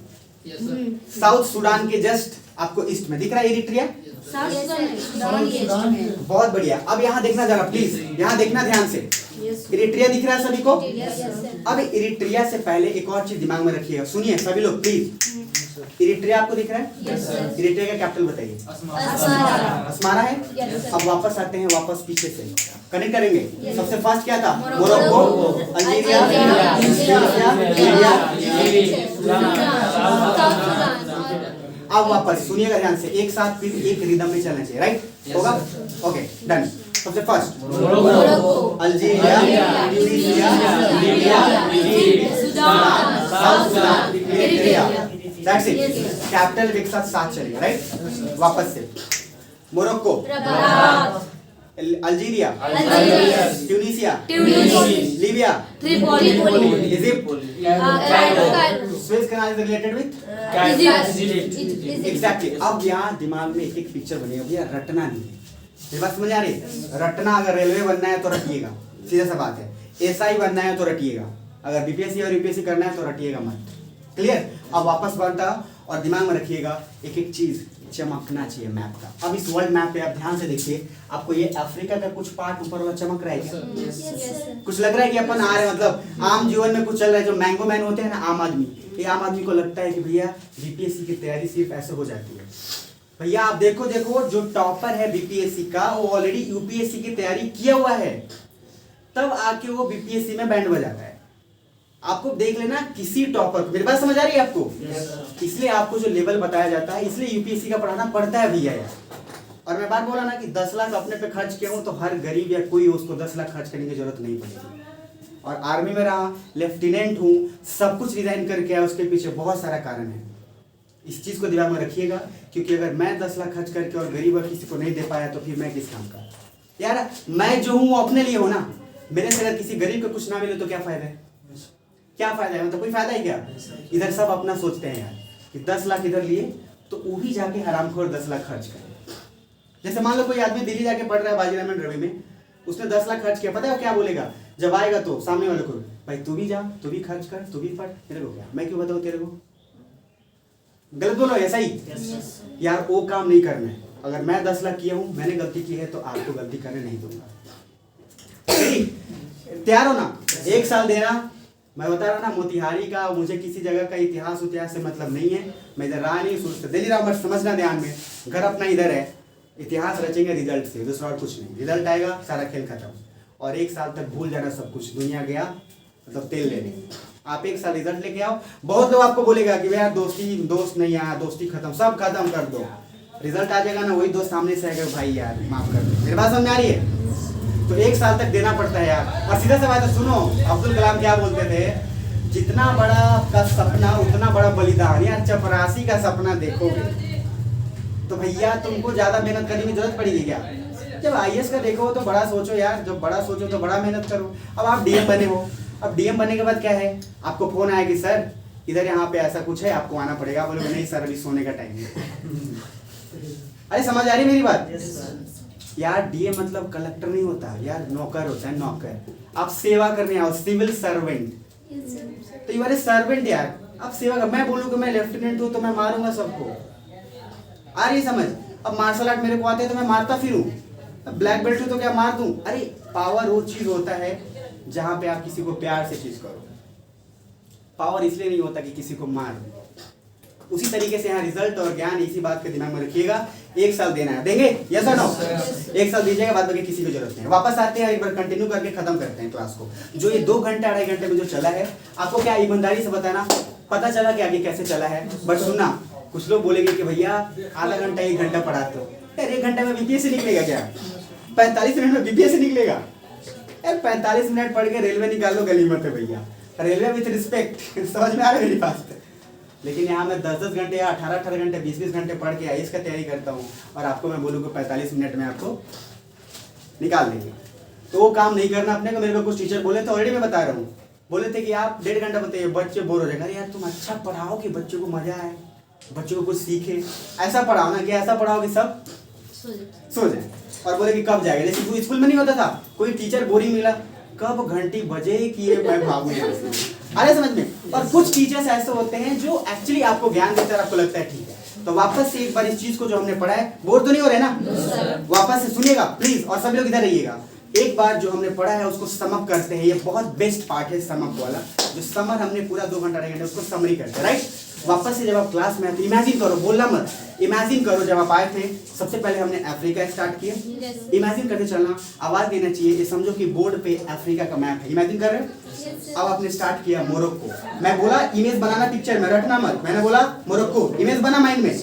Yes, sir. South Sudan के जस्ट आपको ईस्ट में दिख रहा है Eritrea. South south Sudan Sudan के बहुत बढ़िया। अब यहाँ देखना जरा प्लीज, यहाँ देखना ध्यान से। यस इरिट्रिया दिख रहा है सभी को? Yes sir. अब इरिट्रिया से पहले एक और चीज दिमाग में रखिएगा, सुनिए सभी लोग प्लीज। इरिट्रिया आपको दिख रहा है? Yes, sir. इरिट्रिया का कैपिटल बताइए। अस्मारा। अस्मारा है। Yes, sir. अब वापस आते हैं, वापस पीछे से कनेक्ट करेंगे। Yes. सबसे फर्स्ट क्या था? Morocco, Morocco, Algeria, Algeria, tunisia, Libya, Libya. South Sudan. अब वापस सुनिएगा ध्यान से, एक साथ फिर एक रिदम में चलना चाहिए, राइट? Yes, होगा? sir. Okay done. सबसे first Morocco, Algeria, tunisia, Libya, Sudan, South Sudan, Eritrea. That's it. Yes, sir. Capital एक साथ साथ चलेगा, राइट? वापस से Morocco, Rabat, Algeria, Algeria, Tunisia, Tunis, Libya, Tripoli, Egypt. Cairo, Suez Canal is related with Egypt, exactly. अब यहाँ दिमाग में एक एक पिक्चर बनेगा, भैया रटना नहीं है। ये बात समझ आ रही है? रटना, अगर रेलवे बनना है तो रटिएगा, सीधा सा बात है। एसआई बनना है तो रटिएगा, अगर बीपीएससी और यूपीएससी करना है तो रटिएगा मत। क्लियर? अब वापस बनता और दिमाग में रखिएगा एक एक चीज चमकना चाहिए मैप का। अब इस वर्ल्ड मैप पे आप ध्यान से देखिए, आपको ये अफ्रीका का कुछ पार्ट ऊपर वाला चमक रहा है क्या? कुछ लग रहा है कि अपन आ रहे हैं, मतलब आम जीवन में कुछ चल रहा है। जो मैंगो मैन होते हैं ना आम आदमी, ये आम आदमी को लगता है कि भैया बीपीएससी की तैयारी सिर्फ ऐसे हो जाती है। भैया आप देखो जो टॉपर है बीपीएससी का, वो ऑलरेडी यूपीएससी की तैयारी किया हुआ है, तब आके वो बीपीएससी में बैंड बजाता है। आपको देख लेना किसी टॉपर को। मेरी बात समझ आ रही है आपको? इसलिए आपको जो लेवल बताया जाता है, इसलिए यूपीएससी का पढ़ाना पड़ता है भैया यार। और मैं बात बोला ना कि 10 लाख अपने पे खर्च किया हूं, तो हर गरीब या कोई उसको 10 लाख खर्च करने की जरूरत नहीं पड़ेगी। और आर्मी में रहा, लेफ्टिनेंट हूं, सब कुछ रिजाइन करके आया, उसके पीछे बहुत सारा कारण है। इस चीज को दिमाग में रखिएगा, क्योंकि अगर मैं 10 लाख खर्च करके और गरीब और किसी को नहीं दे पाया तो फिर मैं किस काम का? यार मैं जो हूं वो अपने लिए हो ना। मेरे से अगर किसी गरीब को कुछ ना मिले तो क्या फायदा है? क्या फायदा है? मतलब कोई फायदा है क्या? इधर सब अपना सोचते हैं यार कि 10 लाख इधर लिए तो वो भी जाके हरामखोर 10 लाख खर्च करे। जैसे मान लो कोई आदमी दिल्ली जाके पढ़ रहा है बाजीराव रवि में, उसने 10 लाख खर्च किया, पता है वो क्या बोलेगा? जब आएगा तो सामने वाले को, भाई तू भी जा, तू भी खर्च कर, तू भी पढ़, तेरे को क्या, मैं क्यों बताऊँ तेरे को? गलत बोलो, ऐसा ही यार वो काम नहीं करना है। अगर मैं 10 लाख किया हूँ, मैंने गलती की है, तो आपको गलती करने नहीं दूंगा। तैयार हो ना? 1 साल देना। मैं बता रहा ना, मोतिहारी का मुझे किसी जगह का इतिहास से मतलब नहीं है। मैं इधर रहा नहीं, सोचते दिल्ली रहा, बट समझना ध्यान में, घर अपना इधर है। इतिहास रचेंगे रिजल्ट से, दूसरा और कुछ नहीं। रिजल्ट आएगा, सारा खेल खत्म। और 1 साल तक भूल जाना सब कुछ, दुनिया गया मतलब तेल लेने। आप 1 साल रिजल्ट लेके आओ। बहुत लोग आपको बोलेगा कि यार दोस्त नहीं आया, दोस्ती खत्म, सब खत्म कर दो। रिजल्ट आ जाएगा ना, वही दोस्त सामने से आएगा, भाई यार माफ कर दो। मेरी बात समझ में आ रही है? तो 1 साल तक देना पड़ता है यार। और सीधा सा बात है, सुनो अब्दुल कलाम क्या बोलते थे, जितना बड़ा का सपना उतना बड़ा बलिदान। यार चपरासी का सपना देखोगे तो भैया तुमको ज्यादा मेहनत करने की जरूरत पड़ेगी क्या? जब आईएएस का देखो तो बड़ा सोचो यार, जब बड़ा सोचो तो बड़ा मेहनत करो। अब आप डीएम बने हो, अब डीएम बनने के बाद क्या है, आपको फोन आया कि सर इधर यहाँ पे ऐसा कुछ है, आपको आना पड़ेगा। बोले नहीं सर अभी सोने का टाइम है। अरे समझ आ रही मेरी बात? यार डीएम मतलब कलेक्टर नहीं होता यार, नौकर होता है, नौकर। आप सेवा करने आओ, सिविल सर्वेंट। तो यू आर ए सर्वेंट यार, आप सेवा कर। मैं बोलूँ कि मैं लेफ्टिनेंट हूँ तो मैं मारूंगा सबको, आ रही समझ? अब मार्शल आर्ट मेरे को आते हैं तो मैं मारता फिरूं। अब ब्लैक बेल्ट हूँ तो क्या मार दूं? अरे पावर वो चीज होता है जहां पे आप किसी को प्यार से चीज करो। पावर इसलिए नहीं होता कि किसी को मार दो। उसी तरीके से यहाँ रिजल्ट और ज्ञान, इसी बात के दिमाग में रखिएगा। 1 साल देना है, देंगे? यस और नो? 1 साल दीजिएगा, बाद बाकी किसी को जरूरत नहीं है। वापस आते हैं, एक बार कंटिन्यू करके खत्म करते हैं क्लास को। जो ये 2 घंटे 2.5 घंटे में जो चला है, आपको क्या ईमानदारी से बताना, पता चला कि आगे कैसे चला है। बट सुनना, कुछ लोग बोलेंगे कि भैया आधा घंटा 1 घंटा पढ़ाते हो, यार 1 घंटे में बीपीएस से निकलेगा क्या? 45 मिनट में बीपीएस से निकलेगा? यार 45 मिनट पढ़ के रेलवे निकाल लो, गली मत है भैया, रेलवे विथ रिस्पेक्ट। समझ में आ रहा है मेरी बात? लेकिन यहाँ मैं 10-10 घंटे या 18-18 घंटे 20-20 घंटे पढ़ के आईएएस का तैयारी करता हूँ और आपको मैं बोलूँगा 45 मिनट में आपको निकाल देंगे, तो वो काम नहीं करना अपने को। मेरे को कुछ टीचर बोले थे, ऑलरेडी मैं बता रहा हूँ, बोले थे कि आप 1.5 घंटा बताइए, बच्चे बोर हो जाएंगे। अरे यार तुम अच्छा पढ़ाओ कि बच्चों को मजा आए, बच्चों को कुछ सीखे, ऐसा पढ़ाओ ना कि ऐसा पढ़ाओ कि सब सो जाए। और बोले कि कब जाएगा, जैसे स्कूल में नहीं होता था, कोई टीचर बोरिंग मिला, कब घंटी बजे कि ये मैं भागूं यहाँ से। अरे समझ में? और कुछ टीचर्स ऐसे होते हैं जो एक्चुअली आपको ज्ञान देते हैं, आपको लगता है ठीक है। तो वापस से एक बार इस चीज को जो हमने पढ़ा है, बोर तो नहीं हो रहे ना? वापस से सुनिएगा प्लीज, और सभी लोग इधर रहिएगा। एक बार जो हमने पढ़ा है उसको समअप करते हैं, ये बहुत बेस्ट पार्ट है समअप वाला, जो समर हमने पूरा 2 घंटा 2.5 घंटे उसको समरी करते हैं, राइट? वापस से जब आप क्लास में आते, इमेजिन करो, बोलना मत, इमेजिन करो जब आप आए थे, सबसे पहले हमने अफ्रीका स्टार्ट किया। इमेजिन करते चलना, आवाज देना चाहिए, ये समझो कि बोर्ड पे अफ्रीका का मैप है, इमेजिन कर रहे हो। अब आपने स्टार्ट किया मोरक्को, मैं बोला इमेज बनाना पिक्चर में, रटना मत, मैंने बोला मोरक्को, इमेज बना माइंड में।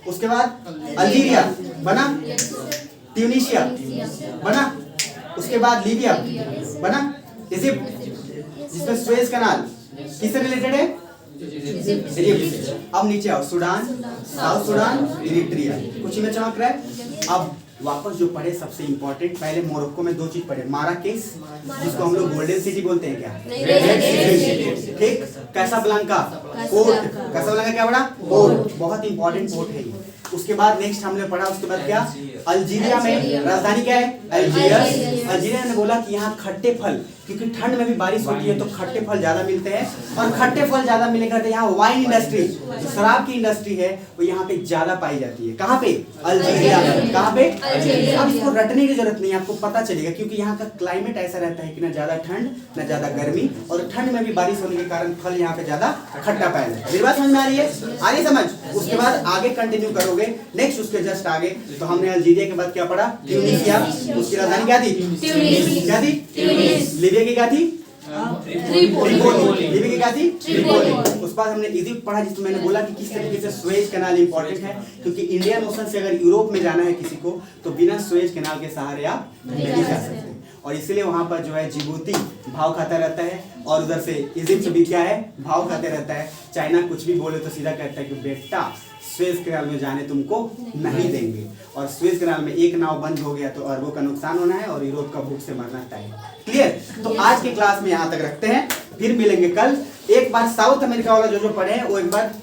उसके बाद अल्जीरिया बना, ट्यूनीशिया बना, उसके बाद लीबिया बना, इजिप्ट जिसमें सुएज कनाल किससे रिलेटेड है? इजिप्ट। अब नीचे आओ, सूडान, साउथ सूडान, इरिट्रिया, कुछ में चमक रहा है। अब वापस जो पढ़े सबसे इंपॉर्टेंट, पहले मोरक्को में 2 चीज पढ़े, माराकेश जिसको हम लोग गोल्डन सिटी बोलते हैं क्या? ठीक, कैसाब्लांका पोर्ट, कैसाब्लांका क्या पढ़ा? पोर्ट, बहुत इंपॉर्टेंट पोर्ट है ये। उसके बाद नेक्स्ट हमने पढ़ा, उसके बाद क्या? अल्जीरिया में राजधानी क्या है? अल्जीयर्स। अल्जीरिया ने बोला कि यहाँ खट्टे फल, क्योंकि ठंड में भी बारिश होती है तो खट्टे फल ज्यादा मिलते हैं, और खट्टे फल ज्यादा मिलेगा तो यहाँ वाइन इंडस्ट्री, जो शराब की इंडस्ट्री है वो यहाँ पे ज्यादा पाई जाती है। कहाँ पे? अल्जीरिया में। कहाँ पे? अब इसको रटने की जरूरत नहीं है, आपको पता चलेगा, क्योंकि यहाँ का क्लाइमेट ऐसा रहता है कि ना ज्यादा ठंड ना ज्यादा गर्मी, और ठंड में भी बारिश होने के कारण फल यहाँ पे ज्यादा खट्टा पाया जाता है। मेरी बात समझ में आ रही है? आ रही समझ? उसके बाद आगे कंटिन्यू करोगे, नेक्स्ट उसके जस्ट आगे तो हमने अल्जीरिया के बाद क्या पढ़ा? ट्यूनीशिया, उसकी राजधानी क्या थी? क्या थी? लीबिया की क्या थी? ट्रिपोली। लीबिया की क्या थी? ट्रिपोली। उस बाद हमने इजिप्ट पढ़ा, जिसमें मैंने बोला कि किस तरीके से सुएज कैनाल इंपॉर्टेंट है, क्योंकि इंडियन ओशन से अगर यूरोप में जाना है किसी को तो बिना सुएज कैनाल के सहारे आप नहीं जा सकते, और इसलिए वहां पर जो है जिबूती भाव खाता रहता है, और उधर से इजिप्ट भी क्या है? भाव खाते रहता है। चाइना कुछ भी बोले तो सीधा कहता है कि बेटा सुएज कैनाल में जाने तुमको नहीं देंगे, और सुएज कैनाल में एक नाव बंद हो गया तो अरबों का नुकसान होना है और यूरोप का भूख से मरना तय है। क्लियर? तो आज के क्लास में यहाँ तक रखते हैं, फिर मिलेंगे कल। एक बार साउथ अमेरिका वाला जो पढ़े हैं वो एक बार